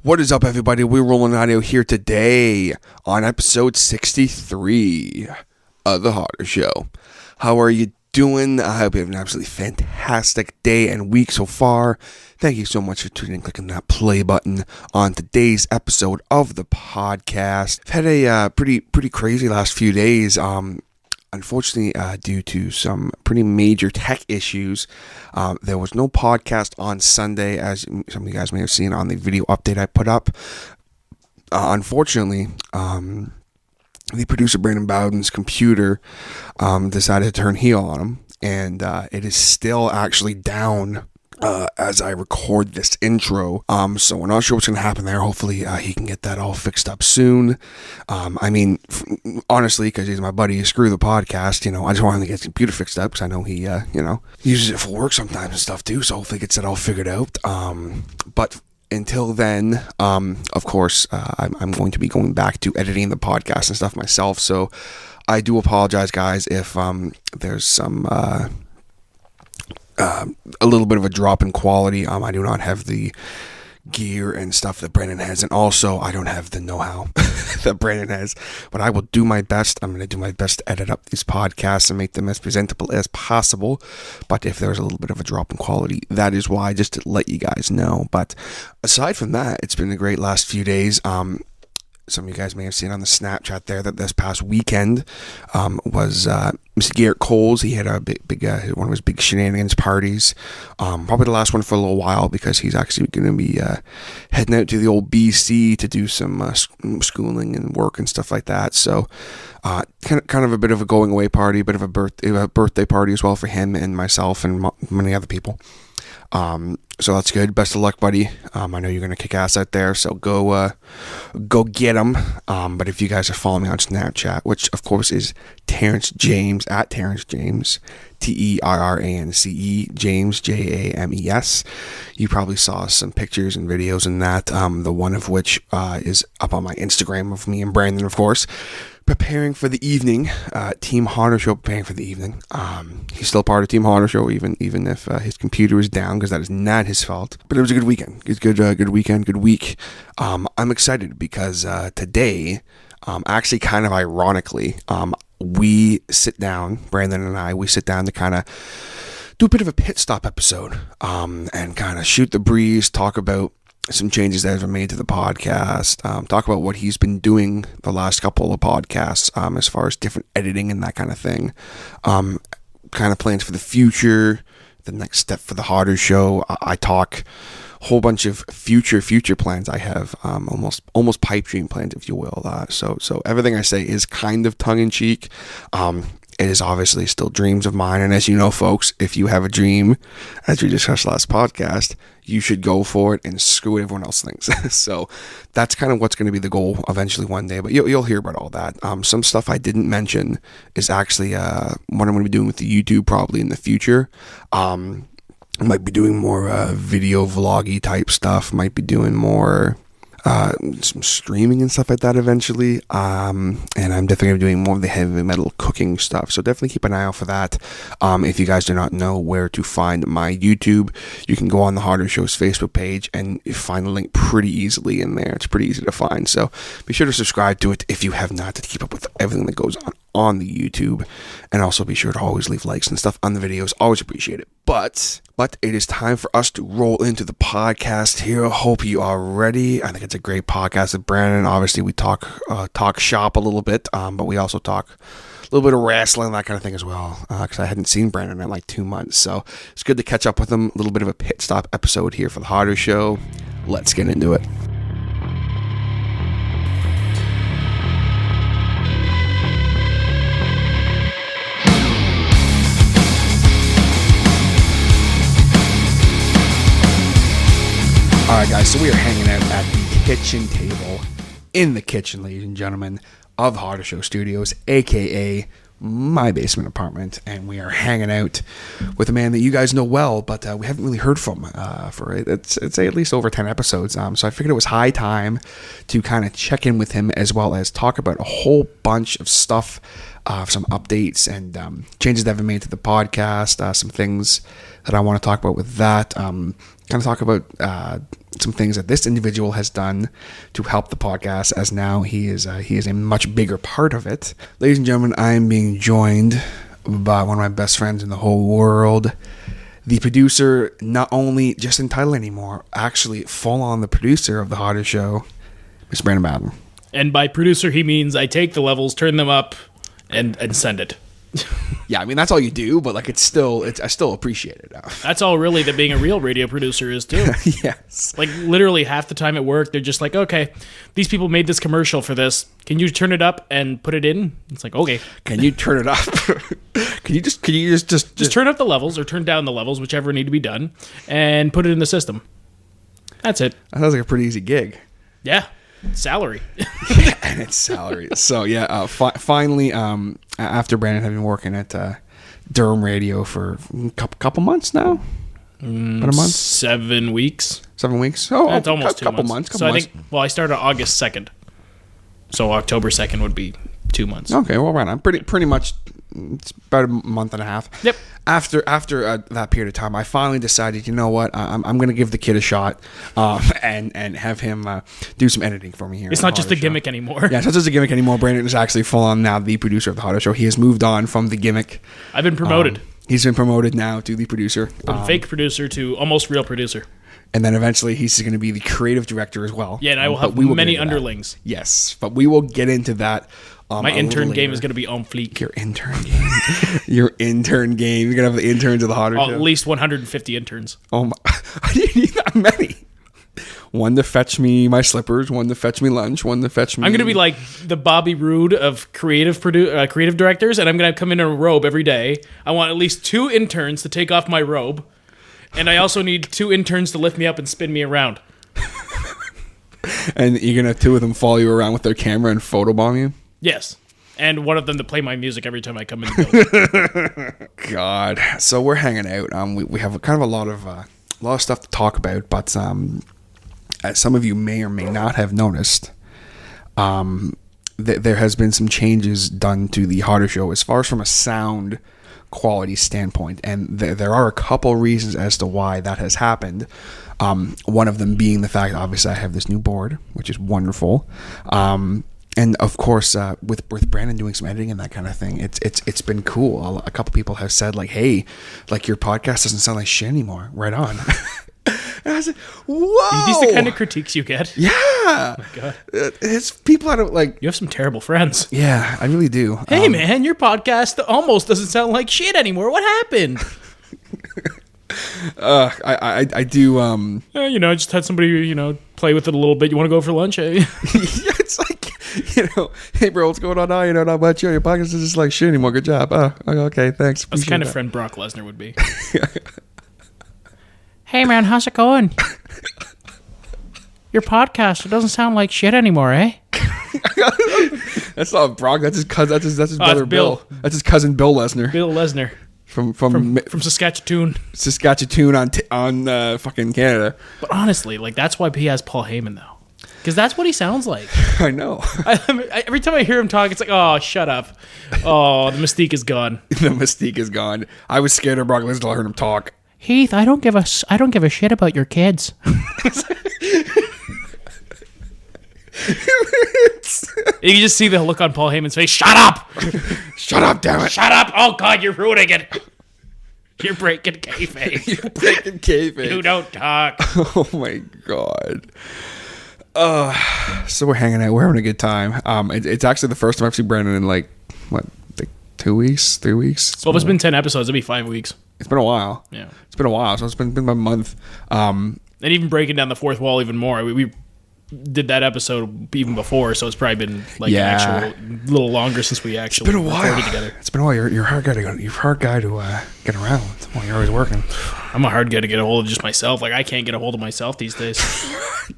What is up, everybody? We're rolling audio here today on episode 63 of the Hodder Show. How are you doing? I hope you have an absolutely fantastic day and week so far. Thank you so much for tuning in, clicking that play button on today's episode of the podcast. I've had a pretty crazy last few days. Unfortunately, due to some pretty major tech issues, there was no podcast on Sunday, as some of you guys may have seen on the video update I put up. Unfortunately, the producer Brandon Bowden's computer decided to turn heel on him, and it is still actually down as I record this intro. So we're not sure what's going to happen there. Hopefully he can get that all fixed up soon. Honestly, because he's my buddy, screw the podcast, I just want him to get his computer fixed up because I know he, uses it for work sometimes and stuff too. So hopefully he gets it all figured out. But until then, of course, I'm going to be going back to editing the podcast and stuff myself. So I do apologize, guys, if there's some a little bit of a drop in quality. I do not have the gear and stuff that Brandon has, and also I don't have the know-how that Brandon has, but I will do my best. I'm going to do my best to edit up these podcasts and make them as presentable as possible. But if there's a little bit of a drop in quality, that is why, just to let you guys know. But aside from that, it's been a great last few days. Some of you guys may have seen on the Snapchat there that this past weekend was Mr. Garrett Coles. He had a big one of his big shenanigans parties. Probably the last one for a little while, because he's actually going to be heading out to the old BC to do some schooling and work and stuff like that. So kind of a bit of a going away party, a bit of a birthday party as well for him and myself and many other people. So that's good. Best of luck, buddy. I know you're going to kick ass out there, so go get them. But if you guys are following me on Snapchat, which of course is Terrence James, at Terrence James, TERRANCE, James, JAMES, you probably saw some pictures and videos in that, the one of which is up on my Instagram of me and Brandon, of course, preparing for the evening. Team Hodder Show preparing for the evening. He's still part of Team Hodder Show, even if his computer is down, because that is not his fault. But it was a good weekend. It's good weekend, good week. I'm excited because today, actually kind of ironically, we sit down, Brandon and I, sit down to kind of do a bit of a pit stop episode, and kind of shoot the breeze, talk about some changes that have been made to the podcast, talk about what he's been doing the last couple of podcasts, as far as different editing and that kind of thing, kind of plans for the future, the next step for the Hodder Show. I talk a whole bunch of future plans I have, almost pipe dream plans, if you will. So everything I say is kind of tongue in cheek. It is obviously still dreams of mine. And as you know, folks, if you have a dream, as we discussed last podcast, you should go for it and screw what everyone else thinks. So that's kind of what's going to be the goal eventually one day. But you'll hear about all that. Some stuff I didn't mention is actually what I'm going to be doing with the YouTube probably in the future. I might be doing more video vloggy type stuff. Might be doing more some streaming and stuff like that eventually, and I'm definitely going to be doing more of the heavy metal cooking stuff, so definitely keep an eye out for that. If you guys do not know where to find my YouTube, you can go on the Hodder Show's Facebook page and find the link pretty easily in there. It's pretty easy to find, so be sure to subscribe to it if you have not, to keep up with everything that goes on the YouTube, and also be sure to always leave likes and stuff on the videos. Always appreciate it. But it is time for us to roll into the podcast here. Hope you are ready. I think it's a great podcast with Brandon. Obviously, we talk shop a little bit, but we also talk a little bit of wrestling, that kind of thing as well, because I hadn't seen Brandon in like 2 months. So it's good to catch up with him. A little bit of a pit stop episode here for the Hodder Show. Let's get into it. Alright guys, so we are hanging out at the kitchen table, in the kitchen, ladies and gentlemen, of Hodder Show Studios, aka my basement apartment, and we are hanging out with a man that you guys know well, but we haven't really heard from for it's at least over 10 episodes, so I figured it was high time to kind of check in with him, as well as talk about a whole bunch of stuff, some updates and changes that have been made to the podcast, some things that I want to talk about with that, kind of talk about some things that this individual has done to help the podcast, as now he is a much bigger part of it. Ladies and gentlemen, I am being joined by one of my best friends in the whole world, the producer, not only just in title anymore, actually full on the producer of the Hodder show, Mr. Brandon Bowden. And by producer, he means I take the levels, turn them up, and send it. Yeah, I mean, that's all you do, but like I still appreciate it. That's all really that being a real radio producer is too. Yes. Like literally half the time at work, they're just like, okay, these people made this commercial for this. Can you turn it up and put it in? It's like, okay. Can you turn it up? Can you just turn up the levels or turn down the levels, whichever need to be done, and put it in the system. That's it. That sounds like a pretty easy gig. Yeah. Salary. And it's salary. So yeah, finally, after Brandon had been working at Durham Radio for a couple months now, about a month, 7 weeks. 7 weeks. Oh, it's almost 2 couple months. months. So I think, I started August 2nd, so October 2nd would be 2 months. Okay, well, right on. Pretty much. It's about a month and a half. Yep. After that period of time, I finally decided, you know what, I'm going to give the kid a shot, and have him do some editing for me here. It's not just a gimmick anymore. Yeah, it's not just a gimmick anymore. Brandon is actually full on now the producer of the Hodder show. He has moved on from the gimmick. I've been promoted. He's been promoted now to the producer. From fake producer to almost real producer. And then eventually he's going to be the creative director as well. Yeah, and I will have many underlings. That. Yes, but we will get into that. My intern game is going to be on fleek. Your intern game. Your intern game. You're going to have the interns of the Hodder show. At least 150 interns. Oh my. I didn't need that many. One to fetch me my slippers, one to fetch me lunch, one to fetch me... I'm going to be like the Bobby Roode of creative directors, and I'm going to come in a robe every day. I want at least 2 interns to take off my robe, and I also need 2 interns to lift me up and spin me around. And you're going to have 2 of them follow you around with their camera and photobomb you? Yes. And one of them to play my music every time I come in the building. God. So we're hanging out. We have kind of a lot of stuff to talk about, but as some of you may or may not have noticed, there has been some changes done to the Hodder show as far as from a sound quality standpoint, and there are a couple reasons as to why that has happened. One of them being the fact, obviously, I have this new board, which is wonderful. And of course, with Brandon doing some editing and that kind of thing, it's been cool. A couple people have said like, "Hey, like your podcast doesn't sound like shit anymore." Right on. And I said, "Whoa!" These are the kind of critiques you get. Yeah. Oh my God. It's people I don't like. You have some terrible friends. Yeah, I really do. Hey man, your podcast almost doesn't sound like shit anymore. What happened? I do. I just had somebody play with it a little bit. You want to go for lunch? Yeah, it's like. Hey bro, what's going on now? Not much. Your podcast is just like shit anymore. Good job. Okay, thanks. That's the kind of friend Brock Lesnar would be. Hey man, how's it going? Your podcast, it doesn't sound like shit anymore, eh? That's not Brock. That's his cousin. That's his brother Bill. That's his cousin Bill Lesnar. Bill Lesnar from Saskatchewan. Saskatchewan on fucking Canada. But honestly, like that's why he has Paul Heyman though. Because that's what he sounds like. I know. Every time I hear him talk, it's like, oh, shut up. Oh, the mystique is gone. The mystique is gone. I was scared of Brock Lesnar until I heard him talk. Heath, I don't give a shit about your kids. You can just see the look on Paul Heyman's face. Shut up! Shut up, damn it! Shut up! Oh God, you're ruining it. You're breaking kayfabe. You're breaking kayfabe. You don't talk. Oh my God. So we're hanging out. We're having a good time. It's actually the first time I've seen Brandon in like 2 weeks, 3 weeks. Well, it's been 10 episodes. It'll be 5 weeks. It's been a while. Yeah, it's been a while. So it's been about a month. And even breaking down the fourth wall even more. We did that episode even before, so it's probably been like an actual little longer since we actually recorded together. It's been a while. You're a hard guy to get around. Well, you're always working. I'm a hard guy to get a hold of just myself. Like I can't get a hold of myself these days.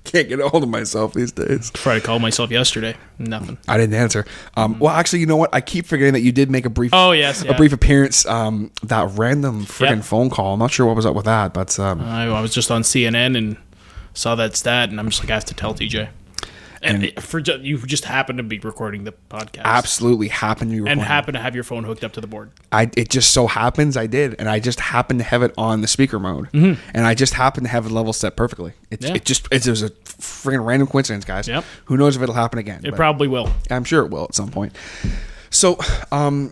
Can't get a hold of myself these days. Tried to call myself yesterday. Nothing. I didn't answer. Well, actually, you know what? I keep forgetting that you did make a brief. Oh yes, yeah. A brief appearance. That random friggin' phone call. I'm not sure what was up with that, but I was just on CNN and saw that stat, and I'm just like, I have to tell TJ. And you just happen to be recording the podcast. Absolutely happen to be recording. And happen to have your phone hooked up to the board. It just so happens I did, and I just happened to have it on the speaker mode, and I just happened to have it level set perfectly. It was a freaking random coincidence, guys. Yep. Who knows if it'll happen again? It probably will. I'm sure it will at some point. So, a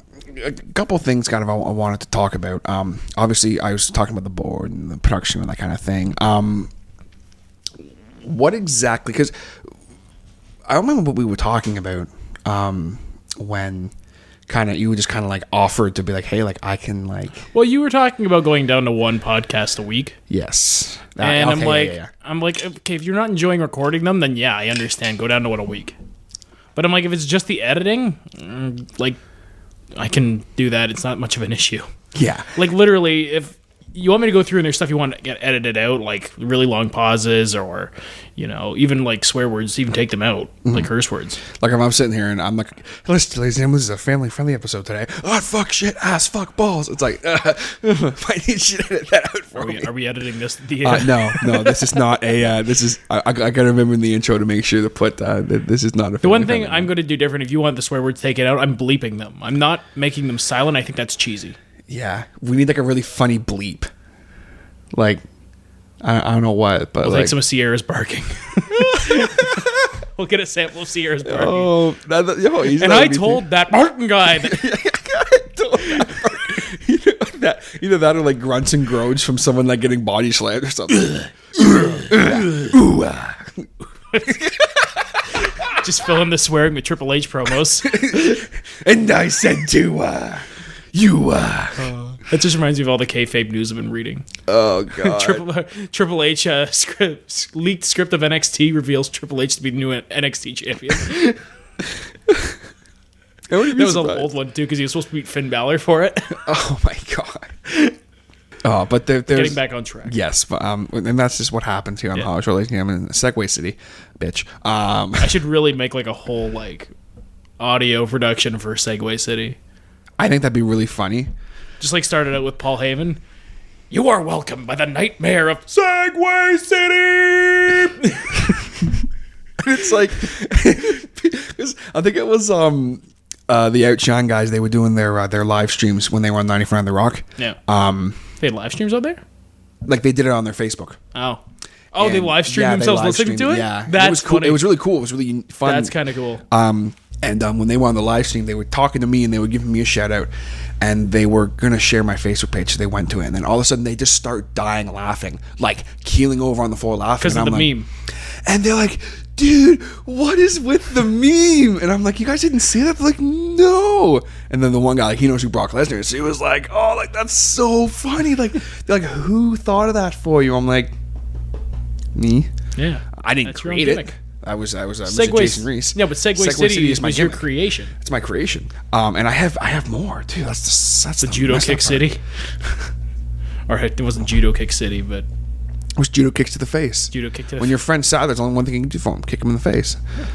couple of things kind of I wanted to talk about. Obviously, I was talking about the board and the production and that kind of thing. What exactly? Because I remember what we were talking about when kind of you just kind of like offered to be like, hey, like I can like. Well, you were talking about going down to one podcast a week. Yes. And okay, I'm like, okay, if you're not enjoying recording them, then yeah, I understand. Go down to one a week. But I'm like, if it's just the editing, like I can do that. It's not much of an issue. Yeah. Like literally, if you want me to go through and there's stuff you want to get edited out, like really long pauses or, even like swear words, even take them out, like curse words. Like if I'm sitting here and I'm like, listen, ladies and gentlemen, this is a family-friendly episode today. Oh, fuck, shit, ass, fuck, balls. It's like, I need you to edit that out for me. Are we editing this? No, this is not a, this is, I got to remember in the intro to make sure to put, this is not a The one thing I'm going to do different, if you want the swear words taken out, I'm bleeping them. I'm not making them silent. I think that's cheesy. Yeah, we need like a really funny bleep. Like, I don't know what, but we'll like take some of Sierra's barking. We'll get a sample of Sierra's barking. Oh, and I told that Martin guy that either that or like grunts and groans from someone like getting body slammed or something. Just fill in the swearing with Triple H promos. And I said to you. That just reminds me of all the kayfabe news I've been reading. Oh god. Triple H leaked script of NXT reveals Triple H to be the new NXT champion. That was an old one too because he was supposed to beat Finn Balor for it. Oh my god. Oh, but there's getting back on track. Yes, but and that's just what happens here on Hodder Relations. I'm in Segway City, bitch. I should really make like a whole like audio production for Segway City. I think that'd be really funny. Just like started out with Paul Heyman. You are welcome by the nightmare of Segway City. It's like, I think it was the Outshine guys. They were doing their live streams when they were on 94 on The Rock. Yeah. They had live streams out there. Like they did it on their Facebook. Oh, and they live streamed themselves listening to it. Yeah, that's it was cool. funny. It was really cool. It was really fun. That's kind of cool. And when they were on the live stream, they were talking to me and they were giving me a shout out, and they were gonna share my Facebook page. So they went to it, and then all of a sudden they just start dying laughing, like keeling over on the floor laughing because of the meme. And they're like, "Dude, what is with the meme?" And I'm like, "You guys didn't see that?" They're like, "No." And then the one guy, like, he knows who Brock Lesnar is. So he was like, "Oh, like that's so funny." Like, they're like, "Who thought of that for you?" I'm like, "Me." Yeah, I didn't create it. I was Mr. Jason Reese. Yeah, but Segway City is your creation. It's my creation. And I have more too. That's the Judo Kick City. Or it wasn't Judo Kick City, but it was Judo Kicks to the face. Judo Kick to the face. When your friend's sad, there's only one thing you can do for him: kick him in the face. Yeah.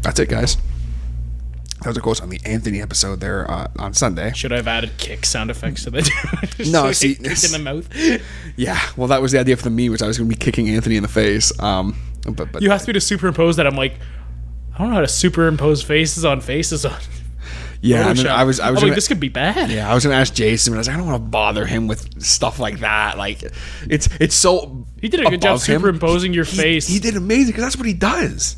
That's it, guys. That was, of course, on the Anthony episode there on Sunday. Should I have added kick sound effects to that? No, see, kick in the mouth. Yeah, well, that was the idea for the meme, which I was going to be kicking Anthony in the face. But you asked me to superimpose that. I'm like, I don't know how to superimpose faces on. Yeah, and I was like, this could be bad. Yeah, I was gonna ask Jason, but I was like, I don't want to bother him with stuff like that. Like, it's so. He did a good job superimposing your face. He did amazing because that's what he does.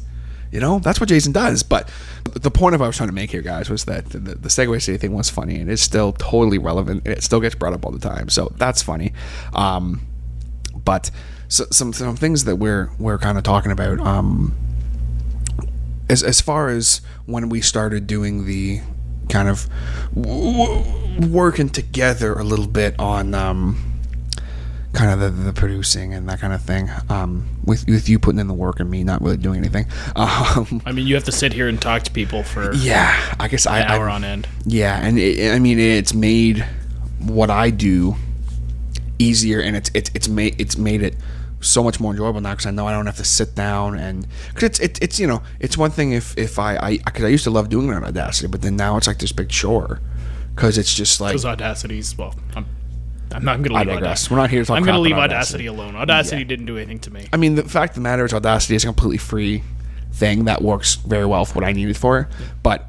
That's what Jason does. But the point of what I was trying to make here, guys, was that the Segway City thing was funny and it's still totally relevant. And it still gets brought up all the time, so that's funny. But some things that we're kind of talking about. As far as when we started doing the kind of working together a little bit on kind of the producing and that kind of thing, with you putting in the work and me not really doing anything. I mean, you have to sit here and talk to people for I guess an hour on end. Yeah, and it's made what I do easier, and it's made it so much more enjoyable now because I know I don't have to sit down and because it's one thing if I because I used to love doing it on Audacity, but then now it's like this big chore because it's just like because Audacity's I'm not going to leave Audacity. We're not here to talk. I'm going to leave Audacity alone. Audacity didn't do anything to me. I mean, the fact of the matter is Audacity is completely free. thing that works very well for what I need it for. But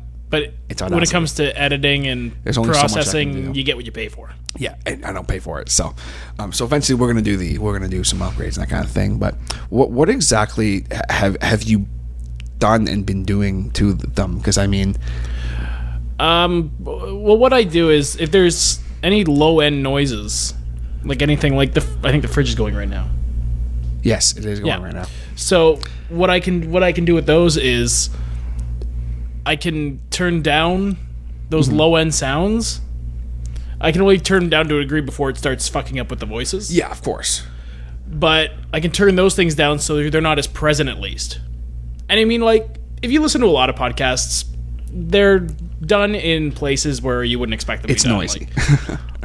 it's when it comes to editing and There's only so much I can processing, do. you get what you pay for. yeah, and I don't pay for it. So eventually we're gonna do some upgrades and that kind of thing. But what exactly have you done and been doing to them? Because I mean, well, what I do is if there's any low end noises, like anything like I think the fridge is going right now. yes, it is going right now. So what I can do with those is I can turn down those low end sounds. I can only turn them down to a degree before it starts fucking up with the voices. Yeah, of course. But I can turn those things down so they're not as present at least. And I mean, like, if you listen to a lot of podcasts, they're done in places where you wouldn't expect them to be done. It's noisy.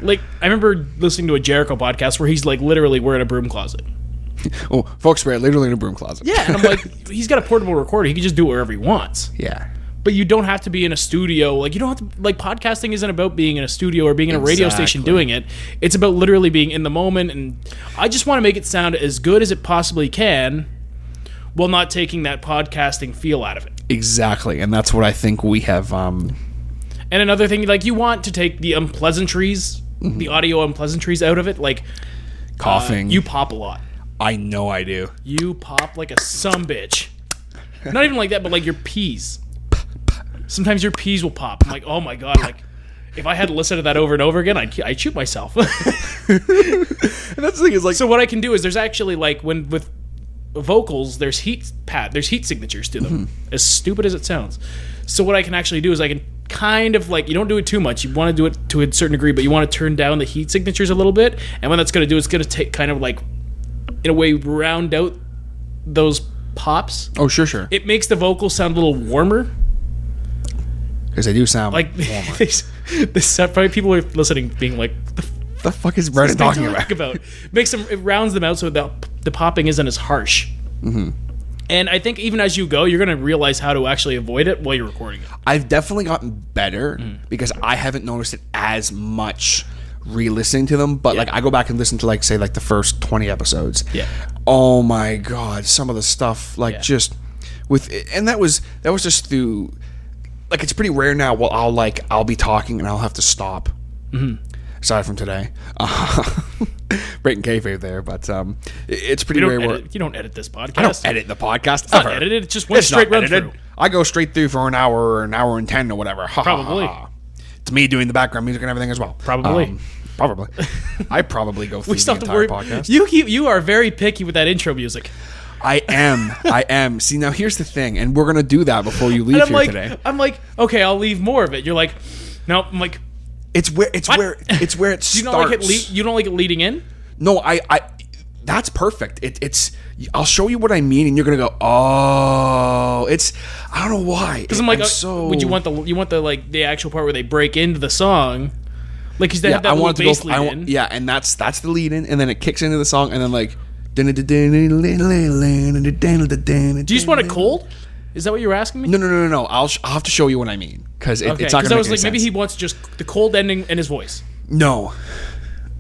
Like, I remember listening to a Jericho podcast where he's like, literally, we're in a broom closet. Oh, folks, we're literally in a broom closet. Yeah, and I'm like, he's got a portable recorder. He can just do it wherever he wants. Yeah. But you don't have to be in a studio. Like, you don't have to, like, podcasting isn't about being in a studio or being in a radio station doing it. It's about literally being in the moment. And I just want to make it sound as good as it possibly can while not taking that podcasting feel out of it. Exactly. And that's what I think we have. And another thing, like, you want to take the unpleasantries, the audio unpleasantries out of it. Like, coughing. You pop a lot. I know I do. You pop like a sumbitch. Not even like that, but like your peas. Sometimes your peas will pop. I'm like, oh my god, like if I had to listen to that over and over again, I'd shoot myself. And that's the thing is like, so what I can do is there's actually like when with vocals, there's heat signatures to them. As stupid as it sounds. So what I can actually do is I can kind of like, you don't do it too much. You want to do it to a certain degree, but you want to turn down the heat signatures a little bit. And what that's going to do is going to take kind of like, in a way, round out those pops. oh sure. It makes the vocals sound a little warmer. Because they do sound Like warmer. this probably people are listening being like, The fuck is Brandon talking about? Makes them, it rounds them out so the popping isn't as harsh. And I think even as you go, you're going to realize how to actually avoid it while you're recording it. I've definitely gotten better because I haven't noticed it as much re-listening to them. But like I go back and listen to like say like the first 20 episodes. Yeah. Oh my god, some of the stuff like just with and that was just through. Like it's pretty rare now. Well, I'll be talking and I'll have to stop. Aside from today, breaking kayfabe there, but it's pretty rare. You don't edit this podcast. I don't edit the podcast. It's not edited. It's just one straight run through. I go straight through for an hour or an hour and 10 or whatever. Probably. It's me doing the background music and everything as well. Probably. Probably. I probably go through the entire podcast. You are very picky with that intro music. I am. See, now here's the thing, and we're gonna do that before you leave here today. I'm like, okay, I'll leave more of it. You're like, no. I'm like, it's where it starts. You don't like it? You don't like it leading in? No, I. That's perfect. It's. I'll show you what I mean, and you're gonna go, oh, it's. I don't know why. Because I'm like, would you want the like the actual part where they break into the song? Like, because they have that little bass lead in. Yeah, and that's the lead in, and then it kicks into the song, and then like. Do you just want it cold? Is that what you were asking me? No. I'll have to show you what I mean because it's not going to make Because I was like, sense. maybe he wants just the cold ending and his voice. No,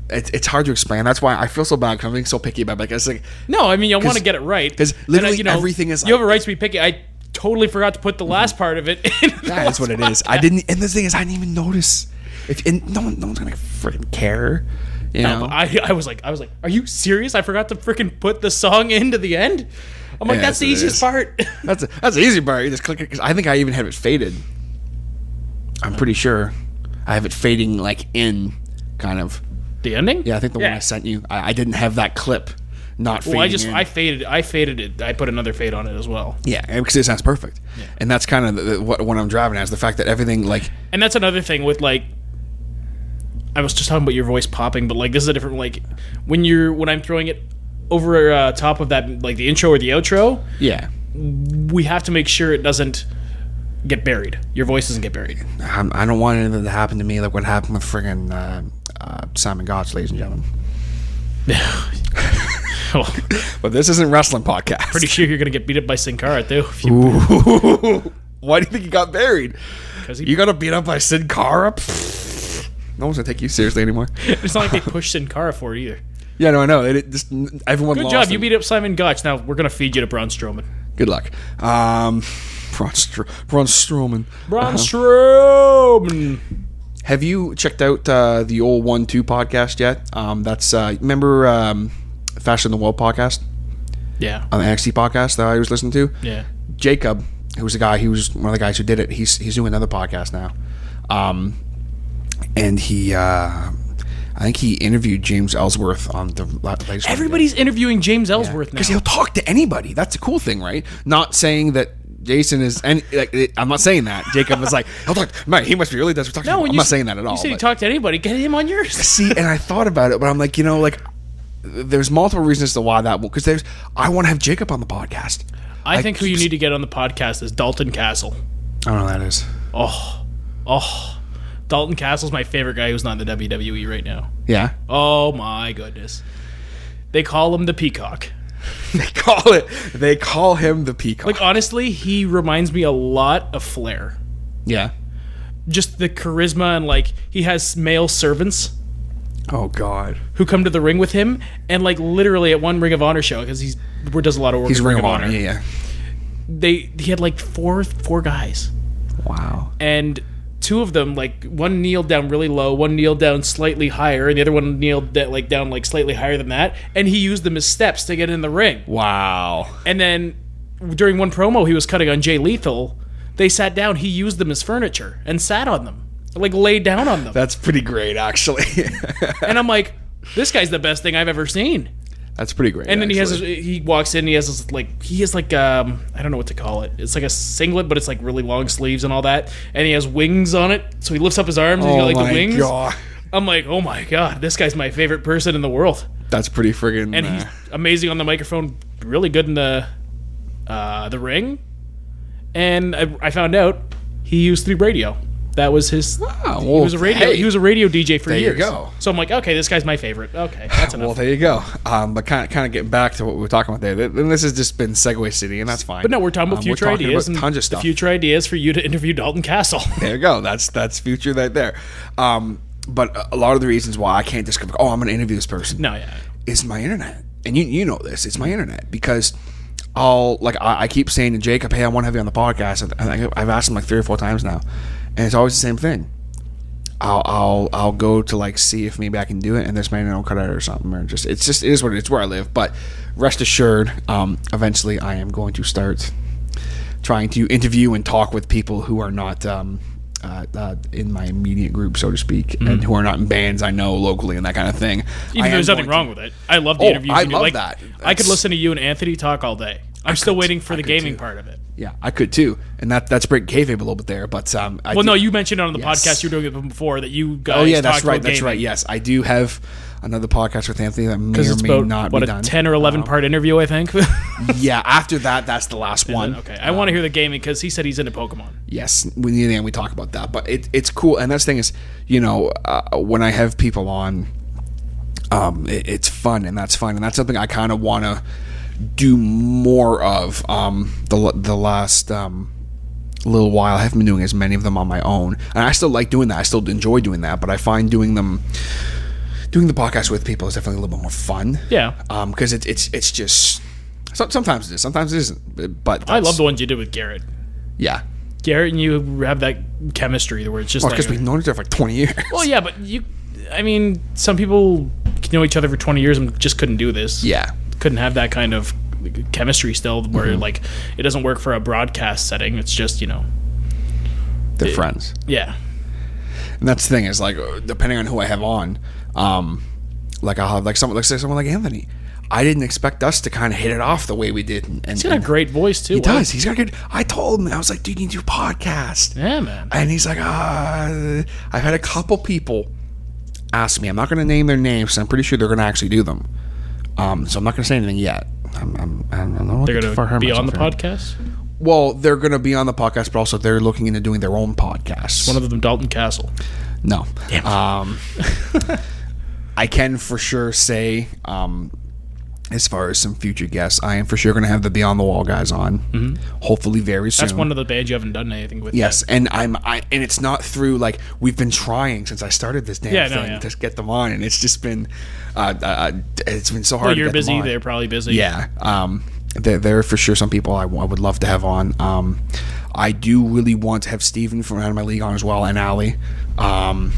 it's hard to explain. That's why I feel so bad because I'm being so picky about it. Like, it's like no, I mean I want to get it right because literally everything is. You have a right to be picky. I totally forgot to put the last part of it in. That's what it is. I didn't, and the thing is, I didn't even notice. No one's gonna freaking care. You know? But I was like, are you serious? I forgot to freaking put the song into the end. I'm like, that's the easiest part. That's the easy part. You just click it. Because I think I even have it faded. I'm pretty sure I have it fading like in, kind of. The ending? Yeah, I think the one I sent you. I didn't have that clip. Not fading. Well, I faded it. I put another fade on it as well. Yeah, because it sounds perfect. Yeah. And that's kind of what I'm driving at is the fact that everything like. And that's another thing with like. I was just talking about your voice popping, but like this is a different like when I'm throwing it over top of that like the intro or the outro. Yeah, we have to make sure it doesn't get buried. Your voice doesn't get buried. I don't want anything to happen to me like what happened with friggin' Simon Gotch, ladies and gentlemen. But this isn't wrestling podcast. Pretty sure you're gonna get beat up by Sin Cara too. Why do you think he got buried? Because you got beat up by Sin Cara? No one's gonna take you seriously anymore. It's not like they pushed Sin Cara for it either. Yeah, no, I know. Just everyone. Good lost job. him. You beat up Simon Gotch. Now we're gonna feed you to Braun Strowman. Good luck. Braun Strowman. Braun Strowman. Have you checked out the old 1-2 podcast yet? That's remember Fashion the World podcast? Yeah. On the NXT podcast that I was listening to? Yeah. Jacob, who was one of the guys who did it, he's doing another podcast now. And he I think he interviewed James Ellsworth on the latest. Everybody's interviewing James Ellsworth now. Because he'll talk to anybody. That's a cool thing, right? Not saying that Jason is, and I'm not saying that. Jacob was like, he'll talk. Man, he must be really desperate to talk to people. I'm not saying that at all. You said he talked to anybody. Get him on yours. See, and I thought about it, but I'm like, there's multiple reasons as to why that will. Because I want to have Jacob on the podcast. I think who you need to get on the podcast is Dalton Castle. I don't know who that is. Oh. Dalton Castle's my favorite guy who's not in the WWE right now. Yeah. Oh my goodness. They call him the Peacock. They call him the Peacock. Like, honestly, he reminds me a lot of Flair. Yeah. Just the charisma, and like, he has male servants. Oh God. Who come to the ring with him, and like literally at one Ring of Honor show, because he does a lot of work. He's Ring of Honor. Yeah. He had like four guys. Wow. And two of them, like, one kneeled down really low, one kneeled down slightly higher, and the other one kneeled down slightly higher than that, and he used them as steps to get in the ring. Wow. And then during one promo he was cutting on Jay Lethal, they sat down, he used them as furniture and sat on them, like laid down on them. That's pretty great, actually. And I'm like, this guy's the best thing I've ever seen. That's pretty great. And then he walks in, he has I don't know what to call it. It's like a singlet, but it's like really long sleeves and all that. And he has wings on it, so he lifts up his arms and he's got like the wings. God. I'm like, oh my God, this guy's my favorite person in the world. That's pretty friggin'. And he's amazing on the microphone, really good in the ring. And I found out he used through radio. That was his. Oh, he was a radio. He was a radio DJ for years. There you go. So I'm like, okay, this guy's my favorite. Okay, that's enough. Well, there you go. But kind of getting back to what we were talking about there. And this has just been Segue City, and that's fine. But no, we're talking about future ideas and tons of stuff. The future ideas for you to interview Dalton Castle. There you go. That's future right there. But a lot of the reasons why I can't just go, I'm going to interview this person. No, yeah, is my internet, and you know this. It's my internet because I keep saying to Jacob, hey, I want to have you on the podcast. I've asked him like 3 or 4 times now, and it's always the same thing. I'll go to like see if maybe I can do it, and there's my internet cut out or something, or it is what it is. It's where I live. But rest assured, eventually I am going to start trying to interview and talk with people who are not in my immediate group, so to speak, and who are not in bands I know locally and that kind of thing. Even though there's nothing wrong with it. I love the interviews. I love that. I could listen to you and Anthony talk all day. I'm still waiting for the gaming part of it. Yeah, I could too, and that's breaking kayfabe a little bit there. But no, you mentioned on the podcast you were doing it before that you guys. Oh yeah, that's right. That's right. Yes, I do have another podcast with Anthony that may or may not be done. A 10 or 11 part interview, I think. Yeah, after that's the last one. Okay, I want to hear the gaming because he said he's into Pokemon. Yes, we talk about that, but it's cool. And that's the thing is, when I have people on, it's fun, and that's something I kind of want to do more of. The last little while I haven't been doing as many of them on my own, and I still like doing that. I still enjoy doing that, but I find doing the podcast with people is definitely a little bit more fun. Yeah, because it's just sometimes it is, sometimes it isn't. But I love the ones you did with Garrett. Yeah, Garrett and you have that chemistry where it's just because we've known each other for like 20 years. Well, yeah, but some people know each other for 20 years and just couldn't do this. Yeah. Couldn't have that kind of chemistry still where like it doesn't work for a broadcast setting. It's just they're friends. Yeah, and that's the thing is like depending on who I have on, like I'll have like someone like Anthony. I didn't expect us to kind of hit it off the way we did. And he's got a great voice too. He does. He's got a good. I told him, I was like, dude, you need to do a podcast. Yeah, man. And he's like, I've had a couple people ask me. I'm not going to name their names. So I'm pretty sure they're going to actually do them. So I'm not going to say anything yet. They're going to be on the podcast? Well, they're going to be on the podcast, but also they're looking into doing their own podcasts. One of them, Dalton Castle. No. Damn. I can for sure say, as far as some future guests, I am for sure going to have the Beyond the Wall guys on. Mm-hmm. Hopefully very soon. That's one of the bands you haven't done anything with. Yes, yet. and and it's not through like we've been trying since I started this damn thing to get them on, and it's just been it's been so hard. Well, you're to get busy. them on. They're probably busy. Yeah. there are for sure some people I would love to have on. I do really want to have Steven from Out of My League on as well, and Allie. And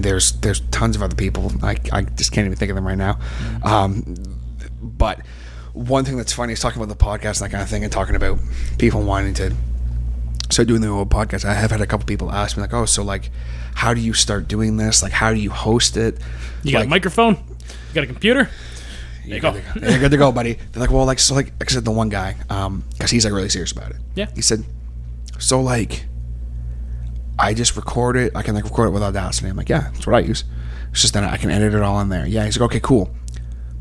there's tons of other people. I just can't even think of them right now. But one thing that's funny is talking about the podcast and that kind of thing, and talking about people wanting to start doing their own podcast. I have had a couple people ask me, like, oh, so like, how do you start doing this? Like, how do you host it? You got a microphone? You got a computer? There you go. You're good to go, buddy. They're like, well, like, so like I said, the one guy, because he's like really serious about it. Yeah. He said, so like, I just record it. I can like record it with Audacity. I'm like, yeah, that's what I use. It's just that I can edit it all in there. Yeah. He's like, okay, cool.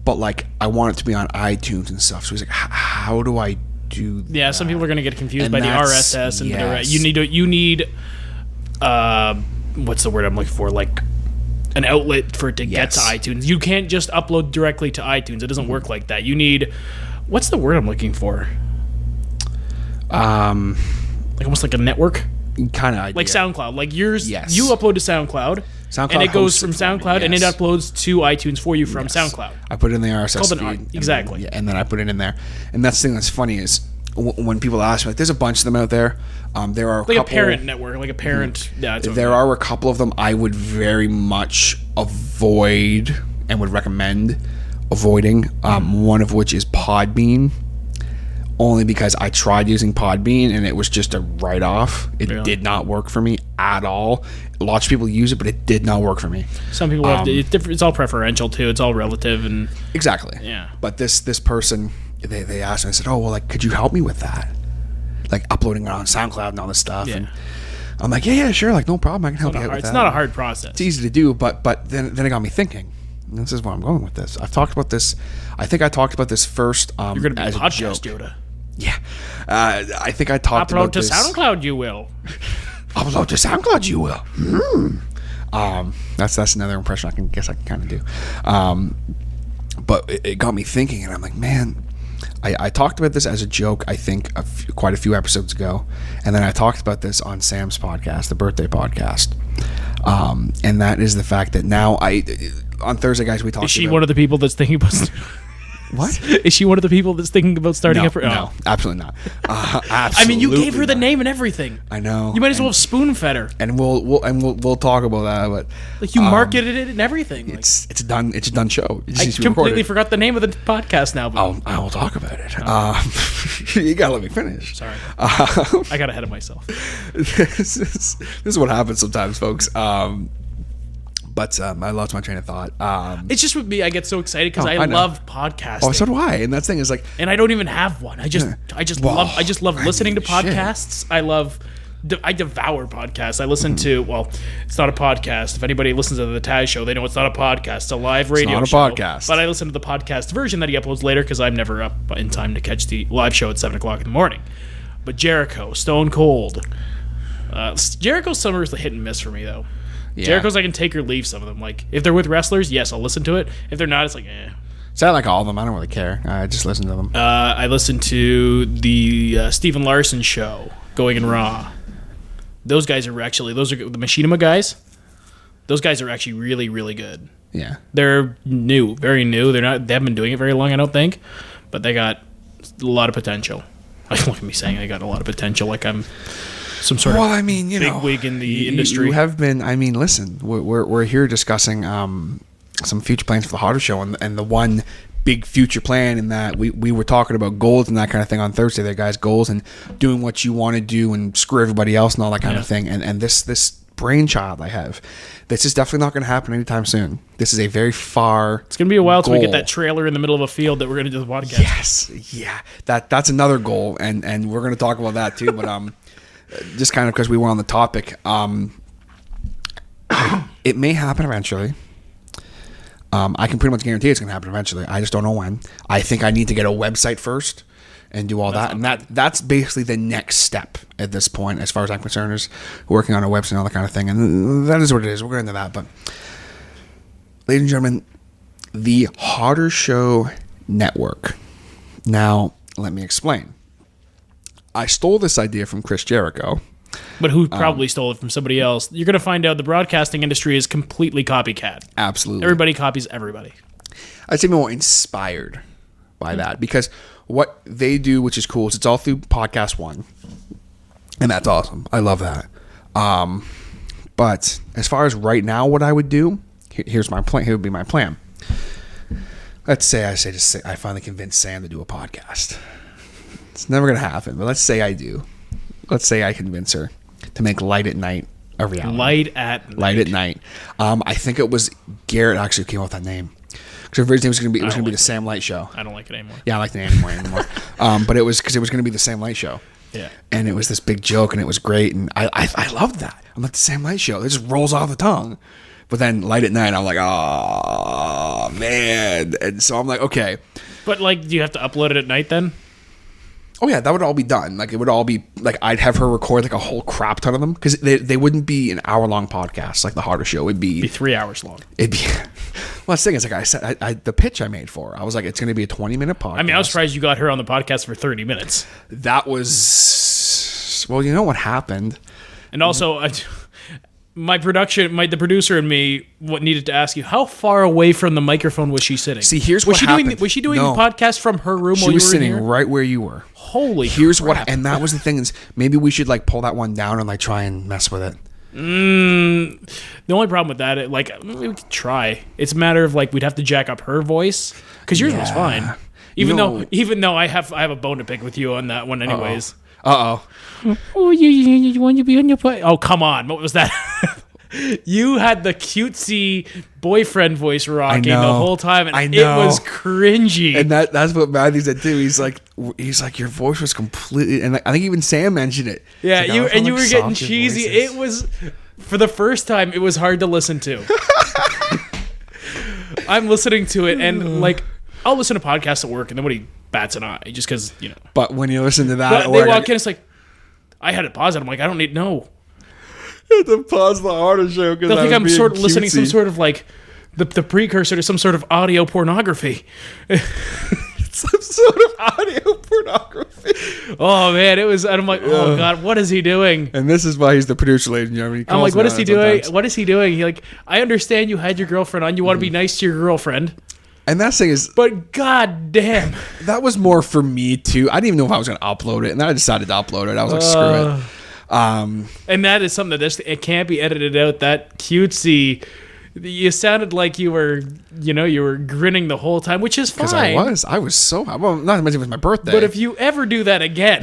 But like, I want it to be on iTunes and stuff. So he's like, how do I do that? Yeah, some people are going to get confused And by the that's- RSS and yes. you need what's the word I'm looking for? Like an outlet for it to get to Yes. iTunes. You can't just upload directly to iTunes. It doesn't work like that. You need, what's the word I'm looking for? Like almost like a network, Kind of like SoundCloud. Like yours, Yes. you upload to SoundCloud, SoundCloud and it goes hosts from it for me, SoundCloud and it yes. uploads to iTunes for you from Yes. SoundCloud. I put it in the RSS called an feed. R- exactly. And then I put it in there. And that's the thing that's funny is when people ask me, like, there's a bunch of them out there. There are Like a a couple, parent network, like a parent. Yeah, it's There are a couple of them I would very much avoid and would recommend avoiding. One of which is Podbean. Only because I tried using Podbean and it was just a write-off. It did not work for me at all. Lots of people use it, but it did not work for me. Some people have it's different. It's all preferential too. It's all relative, and Exactly. Yeah. But this person, they asked me, I said, oh, well, like, could you help me with that? Like, uploading it on SoundCloud and all this stuff. Yeah. And I'm like, yeah, sure. Like, no problem. I can help you out with it's that. not a hard process. It's easy to do, but then it got me thinking. And this is where I'm going with this. I've talked about this. I think I talked about this first You're going to be a as a podcast, joke. Yoda. Yeah. I think I talked Upload about to this. SoundCloud, you will. Upload to SoundCloud, you will. That's another impression I can kind of do. But it got me thinking, and I'm like, man, I talked about this as a joke, I think, quite a few episodes ago. And then I talked about this on Sam's podcast, the birthday podcast. And that is the fact that now on Thursday, guys, we talked Is she about... one of the people that's thinking about... What? Is she one of the people that's thinking about starting No, up? no, absolutely not. I mean, you gave her the not. name and everything. I know. You might as well have spoon-fed her. And we'll talk about that, but Like, you marketed it and everything. Like, it's done. It's a done show. It just I needs to be completely recorded. forgot the name of the podcast now. But I will talk about it. You gotta let me finish. sorry. I got ahead of myself. This is what happens sometimes, folks. But I lost my train of thought. It's just with me, I get so excited because I I know. love podcasting. Oh, so do I. And that thing is like, And I don't even have one. I just Well, love listening to shit. podcasts. I devour podcasts. I listen to, well, it's not a podcast. If anybody listens to the Taz show, they know it's not a podcast. It's a live radio not a show. podcast. But I listen to the podcast version that he uploads later because I'm never up in time to catch the live show at 7 o'clock in the morning. But Jericho, Stone Cold. Jericho's summer is the hit and miss for me, though. yeah. Jericho's I can take or leave some of them. Like, if they're with wrestlers, yes, I'll listen to it. If they're not, it's like, eh. Sound like all of them. I don't really care. I just listen to them. I listened to the Stephen Larson show, Going in Raw. Those guys are actually, those are the Machinima guys. Those guys are actually really, really good. Yeah. They're new, very new. They haven't been doing it very long, I don't think, but they got a lot of potential. Look at me saying they got a lot of potential, like I'm some sort Well, of I mean, big wig in the industry. You have been. I mean, listen, we're here discussing some future plans for the Hodder show, and the one big future plan in that we were talking about goals and that kind of thing on Thursday. There, guys, goals and doing what you want to do and screw everybody else and all that kind of thing. And this brainchild I have, this is definitely not going to happen anytime soon. This is a very far. It's gonna be a while till we get goal. that trailer in the middle of a field that we're gonna do the podcast. Yes, yeah, that's another goal, and we're going to talk about that too. But just kind of because we were on the topic, it may happen eventually. I can pretty much guarantee it's going to happen eventually. I just don't know when. I think I need to get a website first and do all that, and that's basically the next step at this point, as far as I'm concerned, is working on a website and all that kind of thing. And that is what it is. We're going into that, but ladies and gentlemen, the Hodder Show Network. Now, let me explain. I stole this idea from Chris Jericho. But who probably stole it from somebody else? You're gonna find out the broadcasting industry is completely copycat. Absolutely. Everybody copies everybody. I'd say more inspired by that, because what they do, which is cool, is it's all through Podcast One, and that's awesome. I love that. But as far as right now, what I would do, here's my plan. Here would be my plan. Let's say I finally convinced Sam to do a podcast. It's never gonna happen, but let's say I do. Let's say I convince her to make Light at Night a reality. Light at Night. I think it was Garrett actually came up with that name. Because originally it was gonna be the Sam Light Show. I don't like it anymore. Yeah, I like the name anymore. But it was because it was gonna be the Sam Light Show. Yeah. And it was this big joke, and it was great, and I loved that. I'm like, the Sam Light Show. It just rolls off the tongue. But then Light at Night, I'm like, oh man. And so I'm like, okay. But like, do you have to upload it at night then? Oh yeah, that would all be done. Like it would all be like I'd have her record like a whole crap ton of them because they wouldn't be an hour-long podcast like the Hodder Show. It'd be 3 hours long. It'd be. Well, that's the thing is like I said, the pitch I made for her, I was like, it's going to be a 20-minute podcast. I mean, I was surprised you got her on the podcast for 30 minutes. That was, well, you know what happened, and also the producer and me needed to ask you, how far away from the microphone was she sitting? See, here's what happened. Was she doing the podcast from her room? She was sitting right where you were. Holy Here's crap. what, and that was the thing is maybe we should like pull that one down and like try and mess with it. The only problem with that, we could try. It's a matter of like we'd have to jack up her voice because yours was fine. Even though I have a bone to pick with you on that one, anyways. Oh, you want to be on your play? Oh, come on! What was that? You had the cutesy boyfriend voice rocking the whole time, and it was cringy. And that's what Matthew said too. He's like, your voice was completely, and I think even Sam mentioned it. Yeah, you were getting cheesy. Voices. It was for the first time. It was hard to listen to. I'm listening to it, and like I'll listen to podcasts at work, and nobody bats an eye just because But when you listen to that, they walk in, it's like I had to pause it. I'm like, I don't need I had to pause the Hodder Show because I think I'm sort of listening to some sort of like the precursor to some sort of audio pornography. Some sort of audio pornography. Oh man, it was. And I'm like, oh god, what is he doing? And this is why he's the producer, ladies and gentlemen. I'm like, what is he doing? What is he doing? He like, I understand you had your girlfriend on. You want to be nice to your girlfriend. And that thing is, but god damn, that was more for me too. I didn't even know if I was going to upload it, and then I decided to upload it. I was like, screw it. And that is something that it can't be edited out. That cutesy, you sounded like you were grinning the whole time, which is fine. Because I was so, well, not to mention it was my birthday. But if you ever do that again,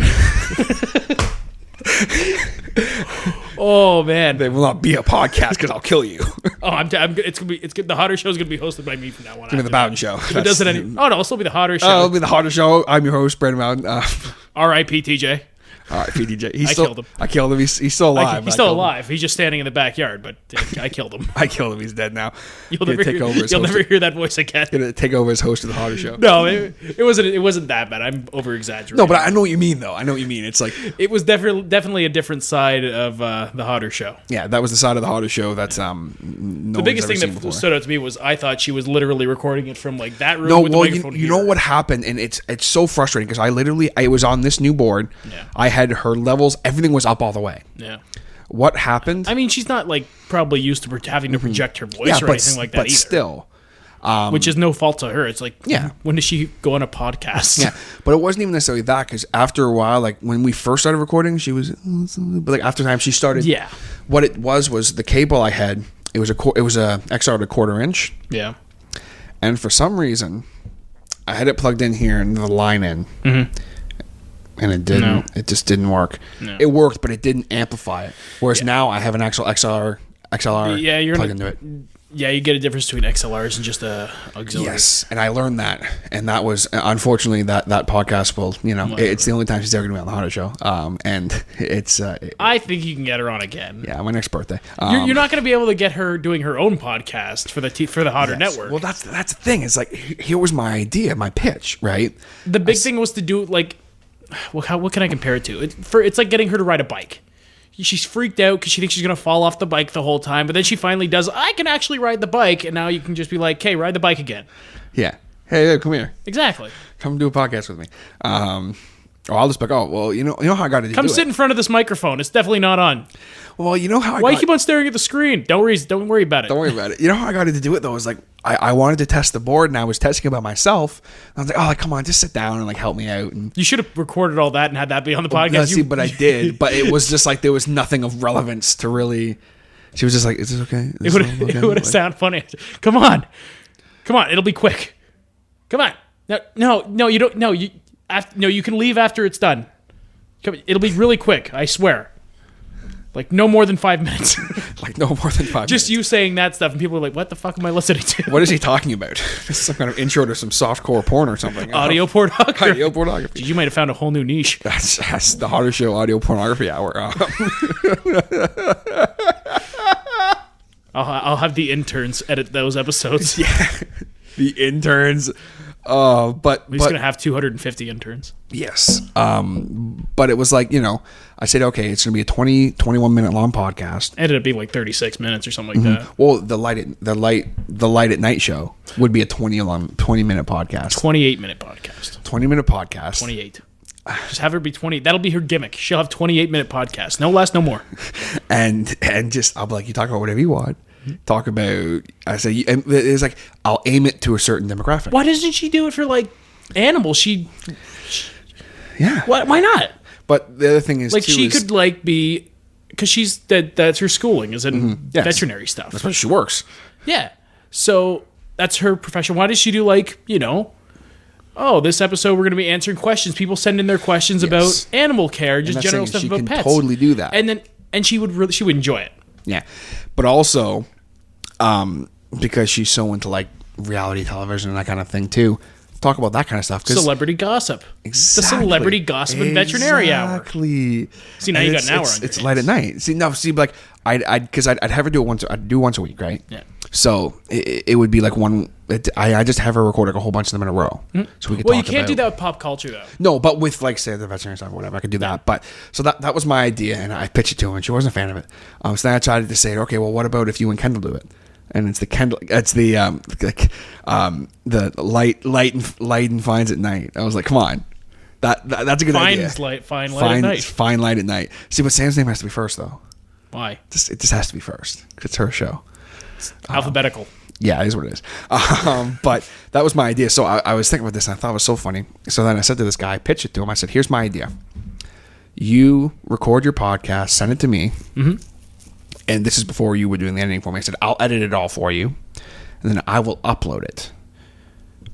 oh man, there will not be a podcast because I'll kill you. It's good. The Hodder Show is gonna be hosted by me from now on. Give me the Bowden Show. If it doesn't it'll still be the Hodder Show. It'll be the Hodder Show. I'm your host, Brandon Bowden. R.I.P. TJ. All right, PDJ. Killed him. I killed him. He's still alive. He's still alive. He's just standing in the backyard, but I killed him. I killed him. He's dead now. You'll never hear that voice again. Gonna take over as host of the Hodder Show. No, it wasn't that bad. I'm over exaggerating. No, but I know what you mean though. I know what you mean. It's like it was definitely a different side of the Hodder Show. Yeah, that was the side of the Hodder Show that's the biggest thing that stood out to me was I thought she was literally recording it from like that room. No, with the microphone you know what happened, and it's so frustrating because I was on this new board. Yeah. I had her levels. Everything was up all the way. Yeah. What happened? I mean, she's not like probably used to having to project her voice or anything like that but either. Still. Which is no fault to her. It's like, yeah. When did she go on a podcast? Yeah, but it wasn't even necessarily that because after a while, like when we first started recording, she was, but like after time she started. Yeah. What it was the cable I had. It was a XR to 1/4 inch. Yeah. And for some reason, I had it plugged in here and the line in. Mm-hmm. And it didn't. No. It just didn't work. No. It worked, but it didn't amplify it. Whereas now I have an actual XLR plug into it. Yeah, you get a difference between XLRs and just a auxiliary. Yes, and I learned that, and that was unfortunately that podcast will it's the only time she's ever going to be on the Hodder Show. And it's. I think you can get her on again. Yeah, my next birthday. You're not going to be able to get her doing her own podcast for the Hodder Network. Well, that's the thing. It's like here was my idea, my pitch, right? The big thing was to do like. Well, what can I compare it to? It's like getting her to ride a bike. She's freaked out because she thinks she's going to fall off the bike the whole time, but then she finally does, I can actually ride the bike, and now you can just be like, hey, ride the bike again. Yeah. Hey, come here. Exactly. Come do a podcast with me. Oh, I'll just be like, oh, well, you know how I got to do Come it. sit in front of this microphone. It's definitely not on. Well, you know how Why you keep on staring at the screen? Don't worry about it. Don't worry about it. You know how I got to do it though? Is like I wanted to test the board, and I was testing it by myself. I was like, oh, like, come on, just sit down and like help me out. And You should have recorded all that and had that be on the podcast. yeah, see, but I did. But it was just like there was nothing of relevance to really. She was just like, "Is this okay? Is this okay?" It would have sounded funny. Come on, it'll be quick. Come on, no, you don't. No, you can leave after it's done. It'll be really quick. I swear. Like no more than 5 minutes. Like no more than 5 minutes. Just you saying that stuff, and people are like, "What the fuck am I listening to?" What is he talking about? This is some kind of intro to some softcore porn or something. Audio pornography. Audio pornography. Dude, you might have found a whole new niche. That's the Hodder Show audio pornography hour. I'll have the interns edit those episodes. Yeah, the interns. But He's gonna have 250 interns. Yes. But it was like, I said, okay, it's gonna be a 21 minute long podcast. Ended up being like 36 minutes or something like that. Well, the light at night show would be a 20 minute podcast. 28-minute podcast. 20-minute podcast. 28. Just have her be 20. That'll be her gimmick. She'll have 28-minute podcast. No less, no more. And just, I'll be like, you talk about whatever you want. Talk about, I say, and it's like, I'll aim it to a certain demographic. Why doesn't she do it for like animals? Yeah. Why not? But the other thing is, like, she could like be, because that's her schooling is in Yes. veterinary stuff. That's where she works. Yeah. So that's her profession. Why does she do like, oh, this episode we're going to be answering questions. People send in their questions about animal care, just general stuff about pets. She can totally do that. And she would enjoy it. Yeah. But also, because she's so into like reality television and that kind of thing too, talk about that kind of stuff. Celebrity gossip. Exactly. The celebrity gossip and veterinary hour. Exactly. See, now you got an hour on your It's hands. light at night. See, like because I'd have her do it once. I'd do once a week, right? Yeah. So it would be like one. I just have her record like a whole bunch of them in a row, so we could. Well, talk you can't do about- that with pop culture though. No, but with like say the veterinary stuff or whatever, I could do that. But so that was my idea, and I pitched it to her, and she wasn't a fan of it. So then I tried to say, okay, well, what about if you and Kendall do it? And it's the Kendall. It's the light and finds at night. I was like, come on, that's a good idea. Fine light at night. Fine light at night. See, but Sam's name has to be first though. Why? It just has to be first. 'Cause it's her show. Alphabetical. Yeah, it is what it is. But that was my idea. So I was thinking about this, and I thought it was so funny. So then I said to this guy, I pitched it to him. I said, here's my idea. You record your podcast, send it to me. Mm-hmm. And this is before you were doing the editing for me. I said, I'll edit it all for you, and then I will upload it.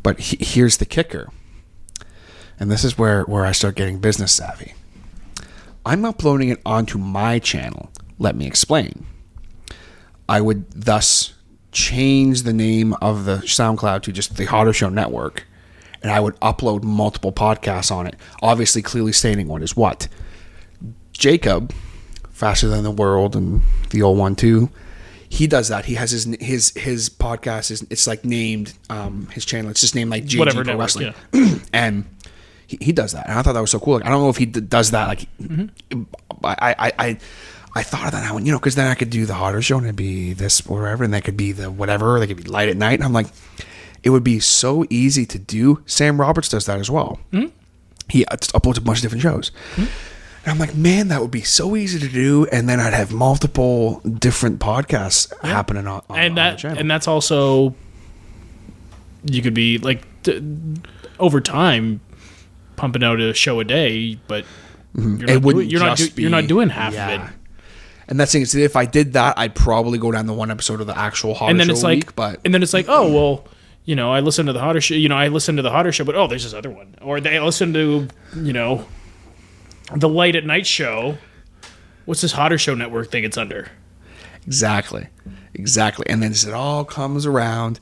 But here's the kicker. And this is where I start getting business savvy. I'm uploading it onto my channel. Let me explain. I would thus change the name of the SoundCloud to just the Hodder Show Network, and I would upload multiple podcasts on it, obviously clearly stating what is what. Jacob, Faster Than the World, and the old one too, he does that. He has his podcast it's like named his channel. It's just named like JG Whatever Pro network, Wrestling, yeah. and he does that. And I thought that was so cool. Like, I don't know if he does that. Like, I thought of that. I went, because then I could do the Hodder Show and it'd be this or whatever, and that could be the whatever. They could be light at night. And I'm like, it would be so easy to do. Sam Roberts does that as well. Mm-hmm. He uploads a bunch of different shows. Mm-hmm. And I'm like, man, that would be so easy to do. And then I'd have multiple different podcasts happening on the channel. And that's also, you could be like, over time, pumping out a show a day, but you're not doing half of it. And that's the thing. If I did that, I'd probably go down the one episode of the actual Hodder Show week. And then it's like, oh well, I listened to the Hodder Show. I listened to the Hodder Show, but there's this other one. Or they listen to the Light at Night show. What's this Hodder Show network thing it's under? Exactly. And then as it all comes around,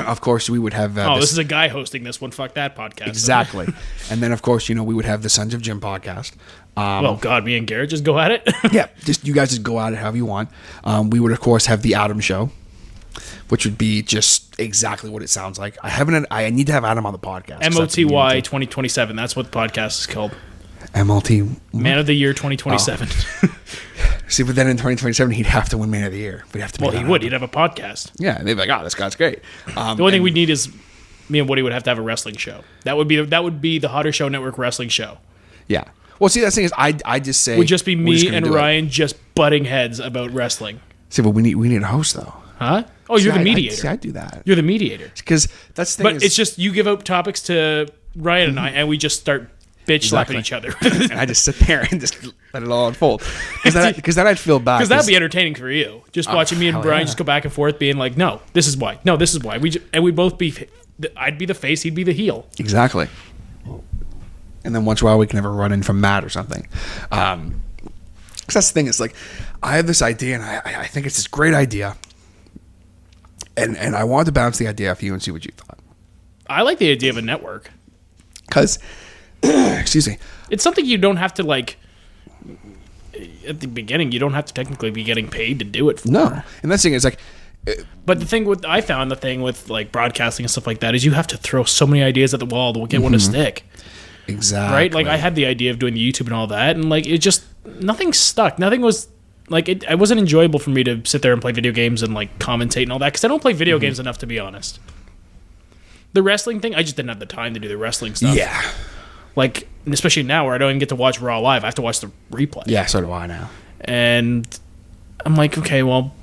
of course, we would have... this is a guy hosting this one. Fuck that podcast. Exactly. And then, of course, we would have the Sons of Jim podcast. Well, God, me and Garrett just go at it. Yeah, you guys just go at it however you want. We would, of course, have the Adam Show, which would be just exactly what it sounds like. I need to have Adam on the podcast. MOTY 2027. That's what the podcast is called. MLT... Man of the Year 2027. See, but then in 2027, he'd have to win Man of the Year. We'd have to. Well, he would. He'd have a podcast. Yeah, they'd be like, "Oh, this guy's great." The only thing we'd need is me and Woody would have to have a wrestling show. That would be the Hodder Show Network wrestling show. Yeah. Well, see, that's the thing is, I just say Would just be we're me gonna and do it. Ryan just butting heads about wrestling. See, but we need a host though. Huh? Oh, you're See, the mediator. See, I do that You're the mediator. because that's the thing. But it's just you give out topics to Ryan and I, and we just start bitch slapping each other. and I just sit there and just let it all unfold. Because then I'd feel bad. Because that'd be entertaining for you. Just watching me and hell Brian yeah. just go back and forth, being like, "No, this is why. No, this is why." And we'd both be. I'd be the face. He'd be the heel. Exactly. And then once in a while we can have a run in from Matt or something. Because that's the thing. It's like I have this idea, and I think it's this great idea. And I wanted to bounce the idea off you and see what you thought. I like the idea of a network. Because, excuse me. It's something you don't have to like. At the beginning, you don't have to technically be getting paid to do it for. No. And that's the thing is like. But the thing with like broadcasting and stuff like that is you have to throw so many ideas at the wall to get one to stick. Exactly. Right? Like I had the idea of doing the YouTube and all that, and like it just nothing stuck. Nothing was like it wasn't enjoyable for me to sit there and play video games and like commentate and all that because I don't play video games enough, to be honest. The wrestling thing, I just didn't have the time to do the wrestling stuff. Yeah. Like especially now where I don't even get to watch Raw live, I have to watch the replay. Yeah, so do I now. And I'm like, okay, well,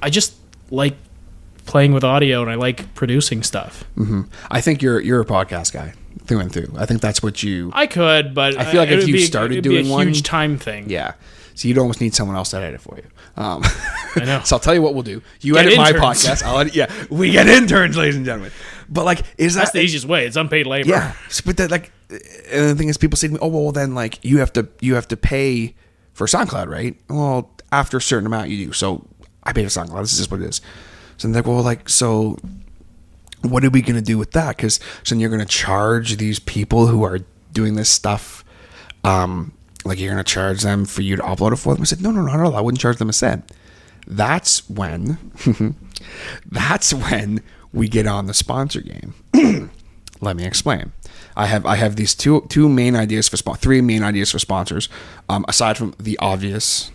I just like playing with audio and I like producing stuff. Mm-hmm. I think you're a podcast guy through and through. I think that's what you. I could, but I feel like if you started doing a one, huge time thing. Yeah. So you'd almost need someone else to edit for you. I know. So I'll tell you what we'll do. You Get edit my interns. podcast. I'll edit. Yeah, we get interns, ladies and gentlemen. But like, That's the easiest way. It's unpaid labor. Yeah. But that like, and the thing is, people say to me, "Oh well, then like you have to pay for SoundCloud, right?" Well, after a certain amount, you do. So I pay for SoundCloud. This is just what it is. So they're like, well, like, so what are we going to do with that? Because so then you're going to charge these people who are doing this stuff, like you're going to charge them for you to upload it for them. I said, no, not at all. I wouldn't charge them a cent. That's when, we get on the sponsor game. Let me explain. I have these three main ideas for sponsors, aside from the obvious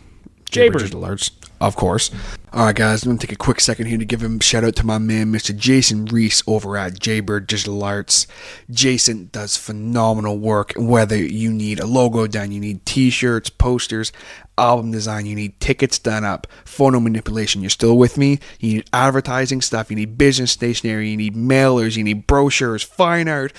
Jaybird Digital Arts, of course. All right, guys, I'm going to take a quick second here to give a shout out to my man, Mr. Jason Reese over at Jaybird Digital Arts. Jason does phenomenal work. Whether you need a logo done, you need t-shirts, posters, album design, you need tickets done up, photo manipulation. You're still with me? You need advertising stuff, you need business stationery, you need mailers, you need brochures, fine art,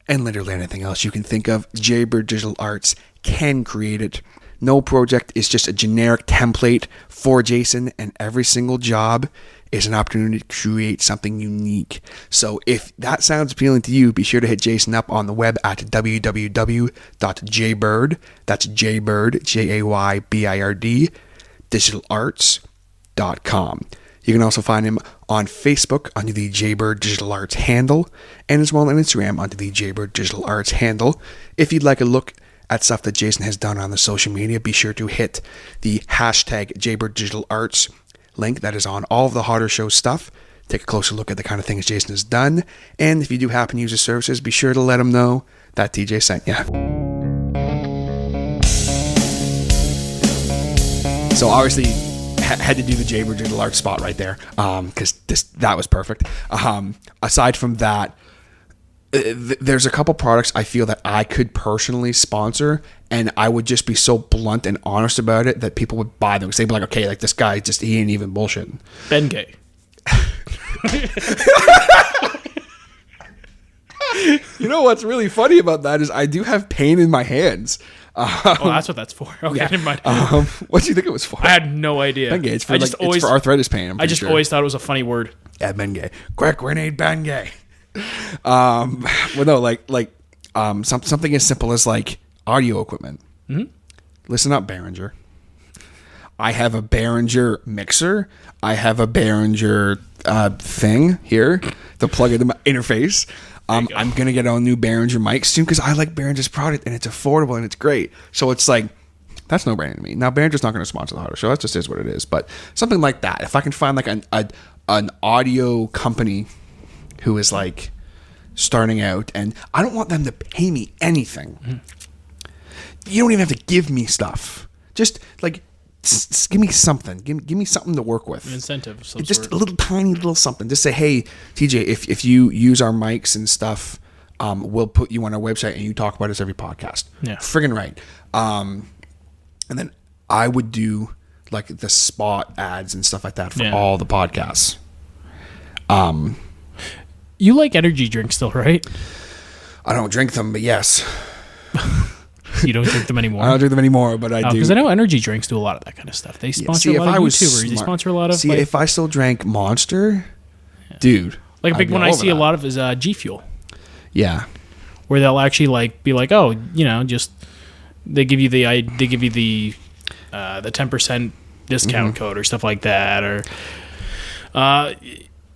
and literally anything else you can think of. Jaybird Digital Arts can create it. No project is just a generic template for Jason, and every single job is an opportunity to create something unique. So if that sounds appealing to you, be sure to hit Jason up on the web at www.jaybird, that's Jaybird, Jaybird, digitalarts.com. You can also find him on Facebook under the Jaybird Digital Arts handle, and as well on Instagram under the Jaybird Digital Arts handle. If you'd like a look at stuff that Jason has done on the social media, be sure to hit the hashtag Jaybird Digital Arts link that is on all of the Hodder Show stuff. Take a closer look at the kind of things Jason has done. And if you do happen to use his services, be sure to let him know that TJ sent you. So obviously, had to do the Jaybird Digital Arts spot right there, because that was perfect. Aside from that, there's a couple products I feel that I could personally sponsor, and I would just be so blunt and honest about it that people would buy them because they'd be like, okay, like this guy he ain't even bullshitting. Bengay. You know what's really funny about that is I do have pain in my hands. Oh, that's what that's for. Okay, never mind. What do you think it was for? I had no idea. Bengay. It's for, it's for arthritis pain. I just always thought it was a funny word. Yeah, Bengay. Quick grenade Bengay. Well, no, something as simple as like audio equipment. Mm-hmm. Listen up, Behringer. I have a Behringer mixer. I have a Behringer thing here to plug into my interface. I'm gonna get a new Behringer mic soon because I like Behringer's product and it's affordable and it's great. So it's like that's no brainer to me. Now Behringer's not going to sponsor the Hodder Show. That just is what it is. But something like that, if I can find like an audio company who is like starting out, and I don't want them to pay me anything. Mm-hmm. You don't even have to give me stuff. Just like give me something. Give me something to work with. An incentive of some just sort. a little tiny little something. Just say, hey, TJ, if you use our mics and stuff, we'll put you on our website and you talk about us every podcast. Yeah. Friggin' right. And then I would do like the spot ads and stuff like that for all the podcasts. You like energy drinks still, right? I don't drink them, but yes. You don't drink them anymore? I don't drink them anymore, but I do. Because I know energy drinks do a lot of that kind of stuff. They sponsor a lot of YouTubers. They sponsor a lot of... See, if I still drank Monster, dude. Like a big one I see a lot of is G Fuel. Yeah. Where they'll actually like be like, oh, you know, just... They give you the 10% discount code or stuff like that, or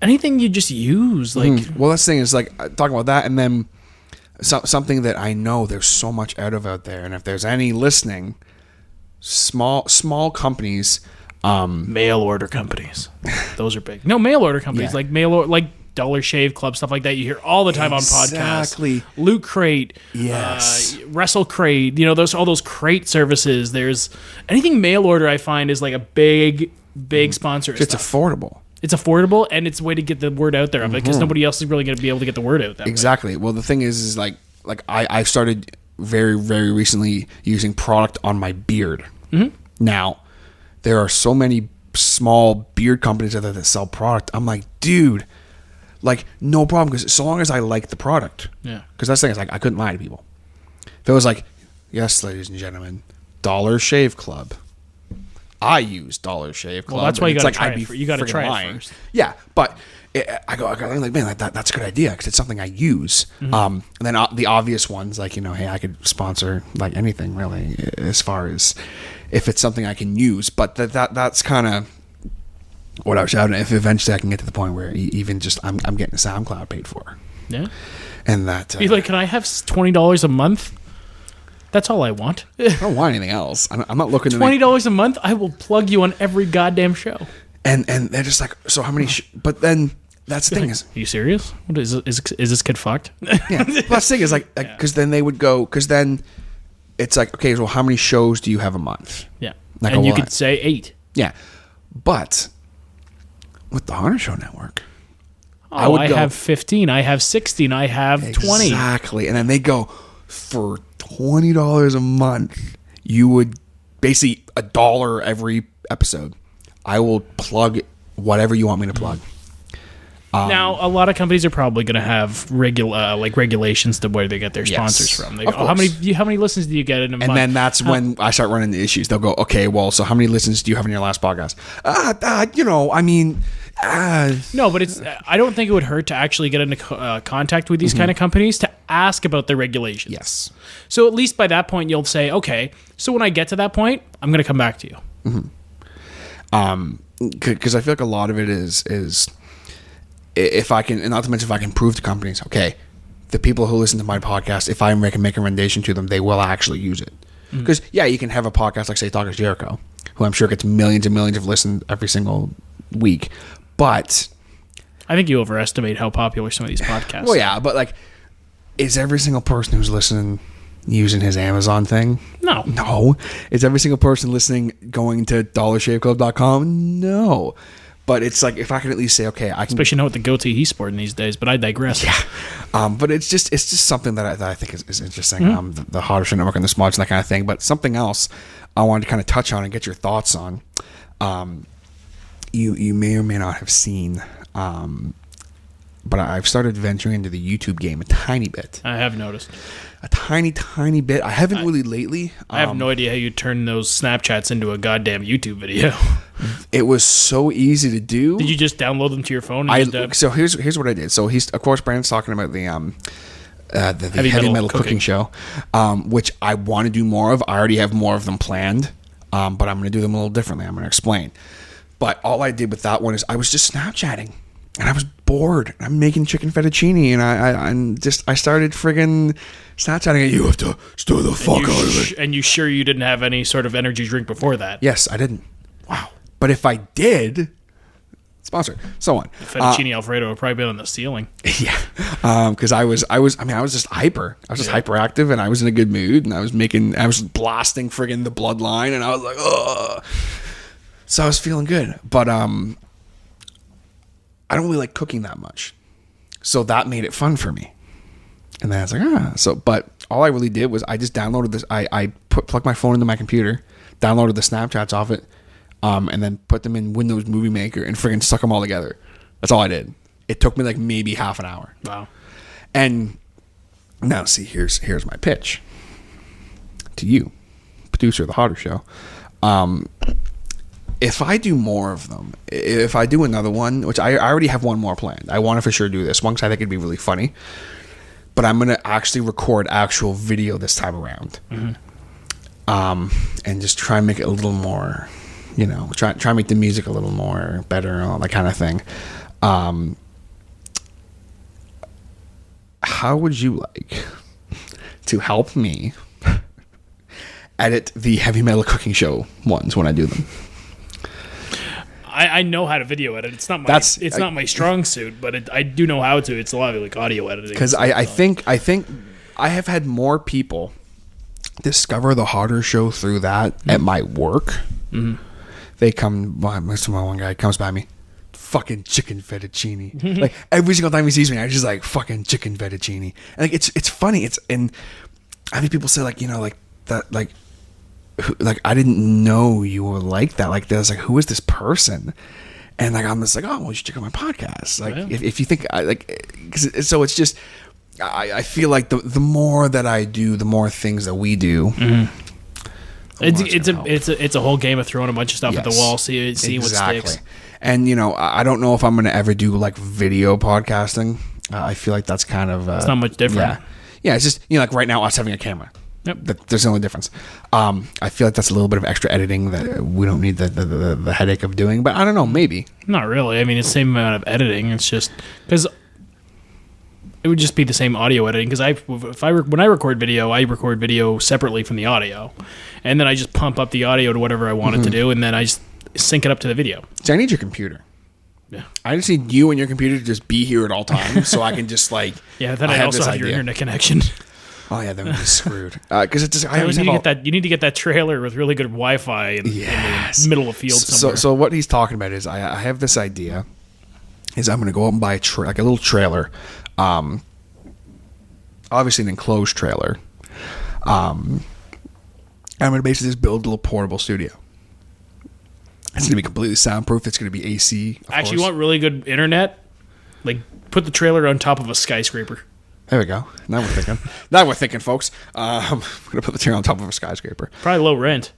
anything you just use. Like, well, that's the thing is like talking about that, and then something that I know there's so much out there, and if there's any listening, small companies, mail order companies, those are big. No, mail order companies like Dollar Shave Club, stuff like that. You hear all the time on podcasts. Loot Crate, yes, Wrestle Crate. You know, all those crate services. There's anything mail order. I find is like a big sponsor. It's affordable. It's affordable, and it's a way to get the word out there of it because nobody else is really going to be able to get the word out that way. Well, the thing is like I started very, very recently using product on my beard. Now, there are so many small beard companies out there that sell product. I'm like, dude. Like, no problem, because so long as I like the product. Yeah. Because that's the thing, is like, I couldn't lie to people. If it was like, yes, ladies and gentlemen, Dollar Shave Club. I use Dollar Shave Club. Well, that's why you got to try it. You got to try it first. Yeah, but I go like, man, that's a good idea, because it's something I use. And then the obvious ones, like, you know, hey, I could sponsor, like, anything, really, as far as if it's something I can use. But that's kind of... what I was shouting, if eventually I can get to the point where even just I'm getting a SoundCloud paid for. Yeah. And that... be like, can I have $20 a month? That's all I want. I don't want anything else. I'm not looking... $20 a month? I will plug you on every goddamn show. And they're just like, so how many... but then, that's the thing is... Are you serious? What is this kid fucked? Yeah. Well, that's the thing is, like, because then they would go... because then it's like, okay, well, how many shows do you have a month? Yeah. Like, and you could say 8. Yeah. But... with the Hodder Show Network, I have 15, I have 16, I have 20. Exactly. And then they go, for $20 a month, you would basically $1 every episode. I will plug whatever you want me to plug. Now, a lot of companies are probably going to have regulations to where they get their sponsors from. They go, how many listens do you get in a month? And then that's when I start running into issues. They'll go, okay, well, so how many listens do you have in your last podcast? You know, I mean... No, but I don't think it would hurt to actually get into contact with these kind of companies to ask about their regulations. Yes. So at least by that point, you'll say, okay, so when I get to that point, I'm going to come back to you. Because I feel like a lot of it is if I can, and not to mention if I can prove to companies, okay, the people who listen to my podcast, if I make a recommendation to them, they will actually use it. Because, you can have a podcast like, say, Talkers Jericho, who I'm sure gets millions and millions of listens every single week. But I think you overestimate how popular some of these podcasts well, yeah, but like, is every single person who's listening using his Amazon thing? No. Is every single person listening going to dollarshaveclub.com? No. But it's like, if I can at least say, okay, I can... especially know what the goatee he's sporting these days, but I digress. Yeah. But it's just something that I think is interesting. The Hodder Show Network and the Smudge and that kind of thing. But something else I wanted to kind of touch on and get your thoughts on. You may or may not have seen, but I've started venturing into the YouTube game a tiny bit. I have noticed. A tiny bit. I haven't really lately. I have no idea how you turn those Snapchats into a goddamn YouTube video. It was so easy to do. Did you just download them to your phone? So here's what I did. So of course, Brandon's talking about the heavy metal cooking show, which I want to do more of. I already have more of them planned, but I'm going to do them a little differently. I'm going to explain. But all I did with that one is I was just Snapchatting, and I was bored. I'm making chicken fettuccine, and I started friggin' Snapchatting. You have to stir the fuck out of it. And you sure you didn't have any sort of energy drink before that? Yes, I didn't. Wow. But if I did, sponsor, so on. Fettuccine Alfredo would probably been on the ceiling. Yeah, because I was just hyper. I was just hyperactive, and I was in a good mood, and I was blasting friggin' the Bloodline, and I was like, ugh. So I was feeling good, but I don't really like cooking that much, so that made it fun for me. And then I was like, but all I really did was I just downloaded this. I plugged my phone into my computer, downloaded the Snapchats off it, and then put them in Windows Movie Maker and friggin' stuck them all together. That's all I did. It took me like maybe half an hour. Wow. And now see, here's my pitch to you, producer of the Hodder Show. If I do more of them, if I do another one, which I already have one more planned. I want to for sure do this one because I think it'd be really funny. But I'm going to actually record actual video this time around. And just try and make it a little more, try and make the music a little more better and all that kind of thing. How would you like to help me edit the heavy metal cooking show ones when I do them? I know how to video edit. It's not not my strong suit, but I do know how to. It's a lot of like audio editing. Because I think I have had more people discover the Hodder Show through that at my work. They come by. One guy comes by me, fucking chicken fettuccine. Like every single time he sees me, I just like fucking chicken fettuccine. And like it's funny. And I think people say like that like I didn't know you were like that. Like there's like, who is this person? And like I'm just like, oh, well, you should check out my podcast. Like if you think so it's just I feel like the more that I do, the more things that we do. It's a whole game of throwing a bunch of stuff at the wall, see what sticks. And I don't know if I'm going to ever do like video podcasting. I feel like that's kind of it's not much different. Yeah. It's just like right now us having a camera. Yep. There's the only difference. I feel like that's a little bit of extra editing that we don't need the headache of doing. But I don't know, maybe. Not really. I mean, it's the same amount of editing. It's just because it would just be the same audio editing. Because when I record video, I record video separately from the audio, and then I just pump up the audio to whatever I want it to do, and then I just sync it up to the video. See, I need your computer. Yeah. I just need you and your computer to just be here at all times, so I can just like. Yeah. Then I also have your internet connection. Oh yeah, then we're just screwed. Because it's just you need to get that trailer with really good Wi-Fi in the middle of field somewhere. So what he's talking about is I have this idea. Is I'm going to go out and buy a little trailer, obviously an enclosed trailer. I'm going to basically just build a little portable studio. It's going to be completely soundproof. It's going to be AC. Actually, you want really good internet? Like put the trailer on top of a skyscraper. There we go. Now we're thinking, folks. I'm going to put the trailer on top of a skyscraper. Probably low rent.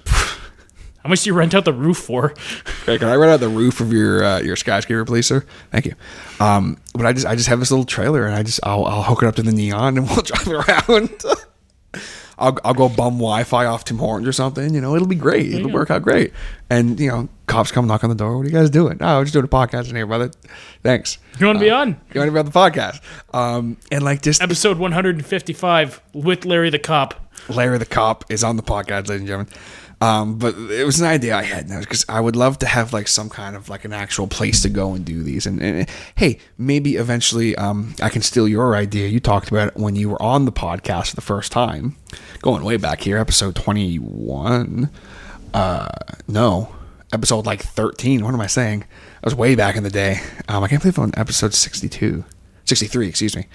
How much do you rent out the roof for? Okay, can I rent out the roof of your skyscraper, please, sir? Thank you. But I just have this little trailer, and I'll hook it up to the neon, and we'll drive around. I'll go bum Wi-Fi off Tim Hortons or something. It'll be great. It'll work out great. And cops come knock on the door. What are you guys doing? Oh, we're just doing a podcast in here, brother. Thanks. You want to be on? You want to be on the podcast? And like just episode 155 with Larry the Cop. Larry the Cop is on the podcast, ladies and gentlemen. But it was an idea I had now because I would love to have like some kind of like an actual place to go and do these. And hey, maybe eventually I can steal your idea. You talked about it when you were on the podcast for the first time, going way back here, episode 21. No, episode like 13. What am I saying? That was way back in the day. I can't believe I'm on episode 63, excuse me.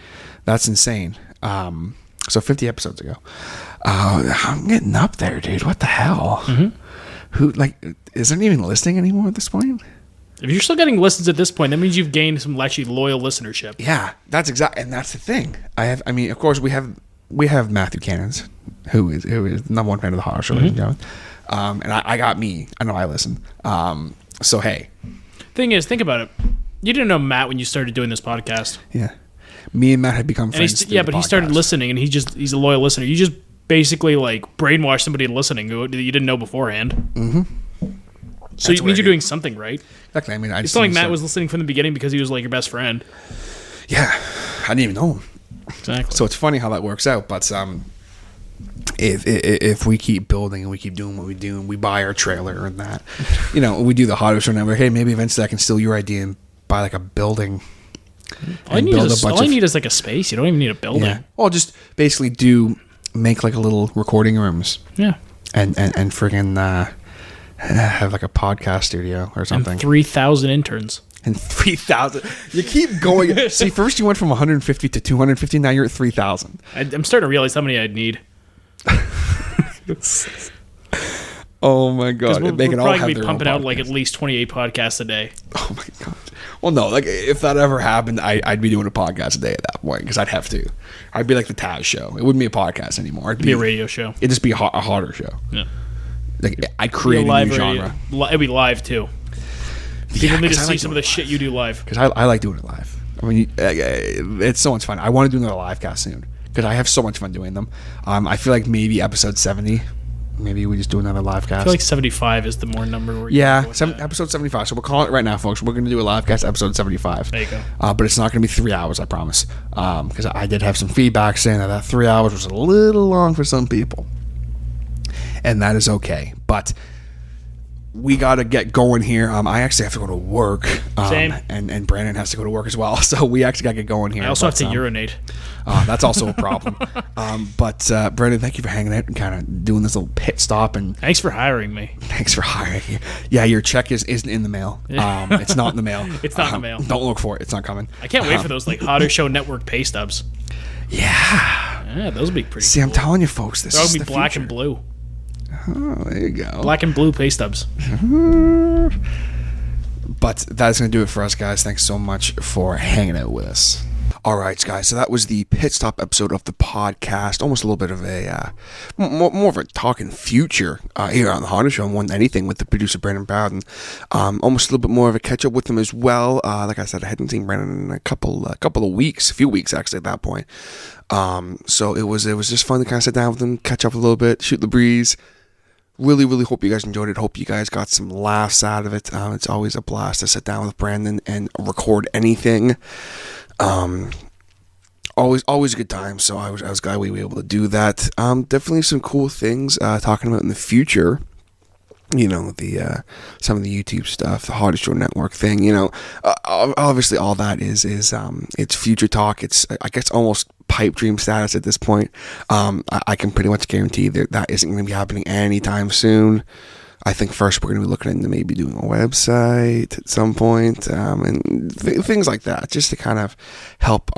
That's insane. So 50 episodes ago. I'm getting up there, dude. What the hell? Who isn't even listening anymore at this point? If you're still getting listens at this point, that means you've gained some actually loyal listenership. Yeah, that's and that's the thing. Of course, we have Matthew Cannons, who is the number one fan of the Hodder Show, ladies and gentlemen. And I got me. I know I listen. So hey. Thing is, think about it. You didn't know Matt when you started doing this podcast. Yeah. Me and Matt had become friends. But he started listening, and he's a loyal listener. You just basically like brainwashed somebody into listening who you didn't know beforehand. So it means you're doing something right. Exactly. It's not like Matt was listening from the beginning because he was like your best friend. Yeah, I didn't even know him. Exactly. So it's funny how that works out. But if we keep building and we keep doing what we do, and we buy our trailer and that, we do the Hodder Show network. Hey, maybe eventually I can steal your idea and buy like a building. All you need is like a space. You don't even need a building. Yeah. Well, just basically make like a little recording rooms. Yeah. And friggin' have like a podcast studio or something. And 3,000 interns. And 3,000. You keep going. See, first you went from 150 to 250. Now you're at 3,000. I'm starting to realize how many I'd need. Oh my god! We're probably gonna be pumping out like at least 28 podcasts a day. Oh my god! Well, no, like if that ever happened, I'd be doing a podcast a day at that point because I'd have to. I'd be like the Taz show. It wouldn't be a podcast anymore. It'd be a radio show. It'd just be a Hodder show. Yeah. Like I'd create a new genre. It'd be live too. People need to see some of the shit you do live. Because I like doing it live. I mean, it's so much fun. I want to do another live cast soon because I have so much fun doing them. I feel like maybe episode 70. Maybe we just do another live cast. I feel like 75 is the more number. Episode 75. So we'll call it right now, folks. We're going to do a live cast episode 75. There you go. But it's not going to be 3 hours, I promise. Because I did have some feedback saying that 3 hours was a little long for some people. And that is okay. But we got to get going here. I actually have to go to work. Same. And Brandon has to go to work as well. So we actually got to get going here. I also have to urinate. That's also a problem. But Brandon, thank you for hanging out and kind of doing this little pit stop. And thanks for hiring me. Thanks for hiring me. Yeah, your check isn't in the mail. It's not in the mail. It's not in the mail. Don't look for it. It's not coming. I can't wait for those like Hodder Show Network pay stubs. Yeah, those would be pretty. See, cool. I'm telling you, folks, this is be black and blue. Oh, there you go. Black and blue pay stubs. But that's going to do it for us, guys. Thanks so much for hanging out with us. All right, guys. So that was the pit stop episode of the podcast. Almost a little bit of a more of a talking future here on the Hodder Show more than anything with the producer Brandon Bowden. Almost a little bit more of a catch up with him as well. Like I said, I hadn't seen Brandon in a couple of weeks, a few weeks actually at that point. So it was just fun to kind of sit down with him, catch up a little bit, shoot the breeze. Really, really hope you guys enjoyed it. Hope you guys got some laughs out of it. It's always a blast to sit down with Brandon and record anything. Always a good time. So I was glad we were able to do that. Definitely some cool things talking about in the future. You know, the some of the YouTube stuff, the Hodder Show Network thing. You know, obviously all that is it's future talk. It's, I guess, almost pipe dream status at this point. I can pretty much guarantee that isn't going to be happening anytime soon. I think first we're going to be looking into maybe doing a website at some point, and things like that, just to kind of help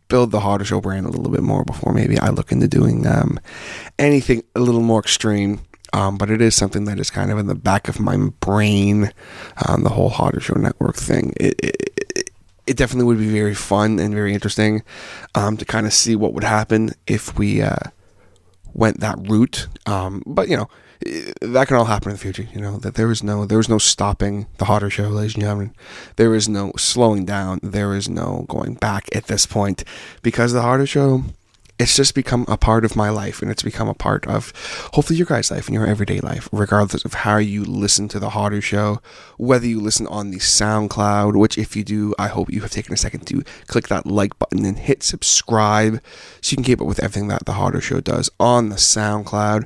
build the Hodder Show brand a little bit more before maybe I look into doing anything a little more extreme. But it is something that is kind of in the back of my brain, the whole Hodder Show Network thing. It definitely would be very fun and very interesting to kind of see what would happen if we went that route. But, you know, that can all happen in the future. You know, that there is no stopping the Hodder Show, ladies and gentlemen. There is no slowing down. There is no going back at this point, because the Hodder Show, it's just become a part of my life, and it's become a part of hopefully your guys' life and your everyday life, regardless of how you listen to the Hodder Show, whether you listen on the SoundCloud, which if you do, I hope you have taken a second to click that like button and hit subscribe so you can keep up with everything that the Hodder Show does on the SoundCloud.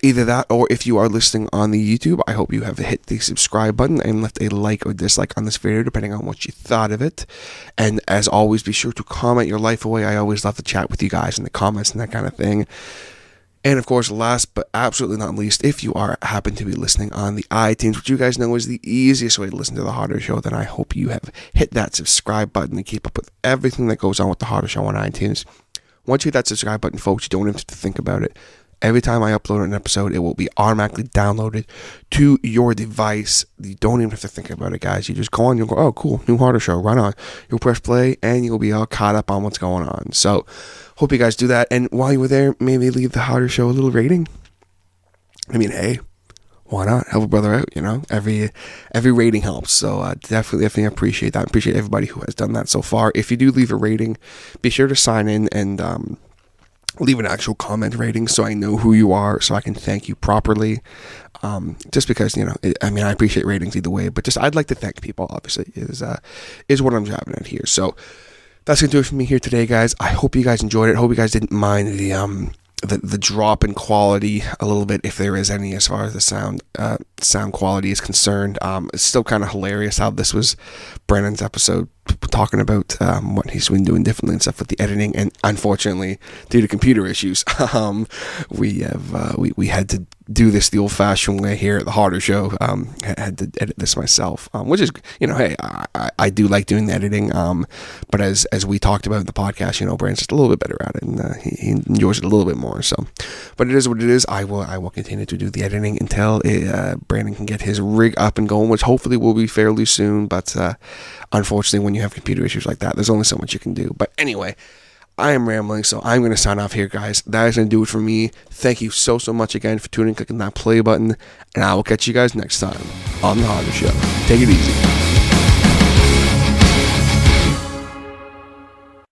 Either that, or if you are listening on the YouTube, I hope you have hit the subscribe button and left a like or dislike on this video, depending on what you thought of it. And as always, be sure to comment your life away. I always love to chat with you guys in the comments and that kind of thing. And of course, last but absolutely not least, if you happen to be listening on the iTunes, which you guys know is the easiest way to listen to the Hodder Show, then I hope you have hit that subscribe button to keep up with everything that goes on with the Hodder Show on iTunes. Once you hit that subscribe button, folks, you don't have to think about it. Every time I upload an episode, it will be automatically downloaded to your device. You don't even have to think about it, guys. You just go on, you'll go, oh, cool, new Hodder Show, right on. You'll press play, and you'll be all caught up on what's going on. So, hope you guys do that. And while you were there, maybe leave the Hodder Show a little rating. I mean, hey, why not? Help a brother out, you know? Every rating helps. So, definitely appreciate that. Appreciate everybody who has done that so far. If you do leave a rating, be sure to sign in and leave an actual comment rating so I know who you are, so I can thank you properly. Just because, you know, I appreciate ratings either way, but just I'd like to thank people, obviously, is what I'm driving at here. So that's going to do it for me here today, guys. I hope you guys enjoyed it. I hope you guys didn't mind the drop in quality a little bit, if there is any, as far as the sound quality is concerned. It's still kind of hilarious how this was Brandon's episode talking about what he's been doing differently and stuff with the editing. And unfortunately, due to computer issues, we had to do this the old-fashioned way here at the Hodder Show. I had to edit this myself, which is, hey, I do like doing the editing. But as we talked about in the podcast, Brandon's just a little bit better at it, and he enjoys it a little bit more. So, but it is what it is. I will continue to do the editing until Brandon can get his rig up and going, which hopefully will be fairly soon. But unfortunately, when you have computer issues like that, there's only so much you can do. But anyway, I am rambling, so I'm going to sign off here, guys. That is going to do it for me. Thank you so much again for tuning in, clicking that play button, and I will catch you guys next time on The Hodder Show. Take it easy.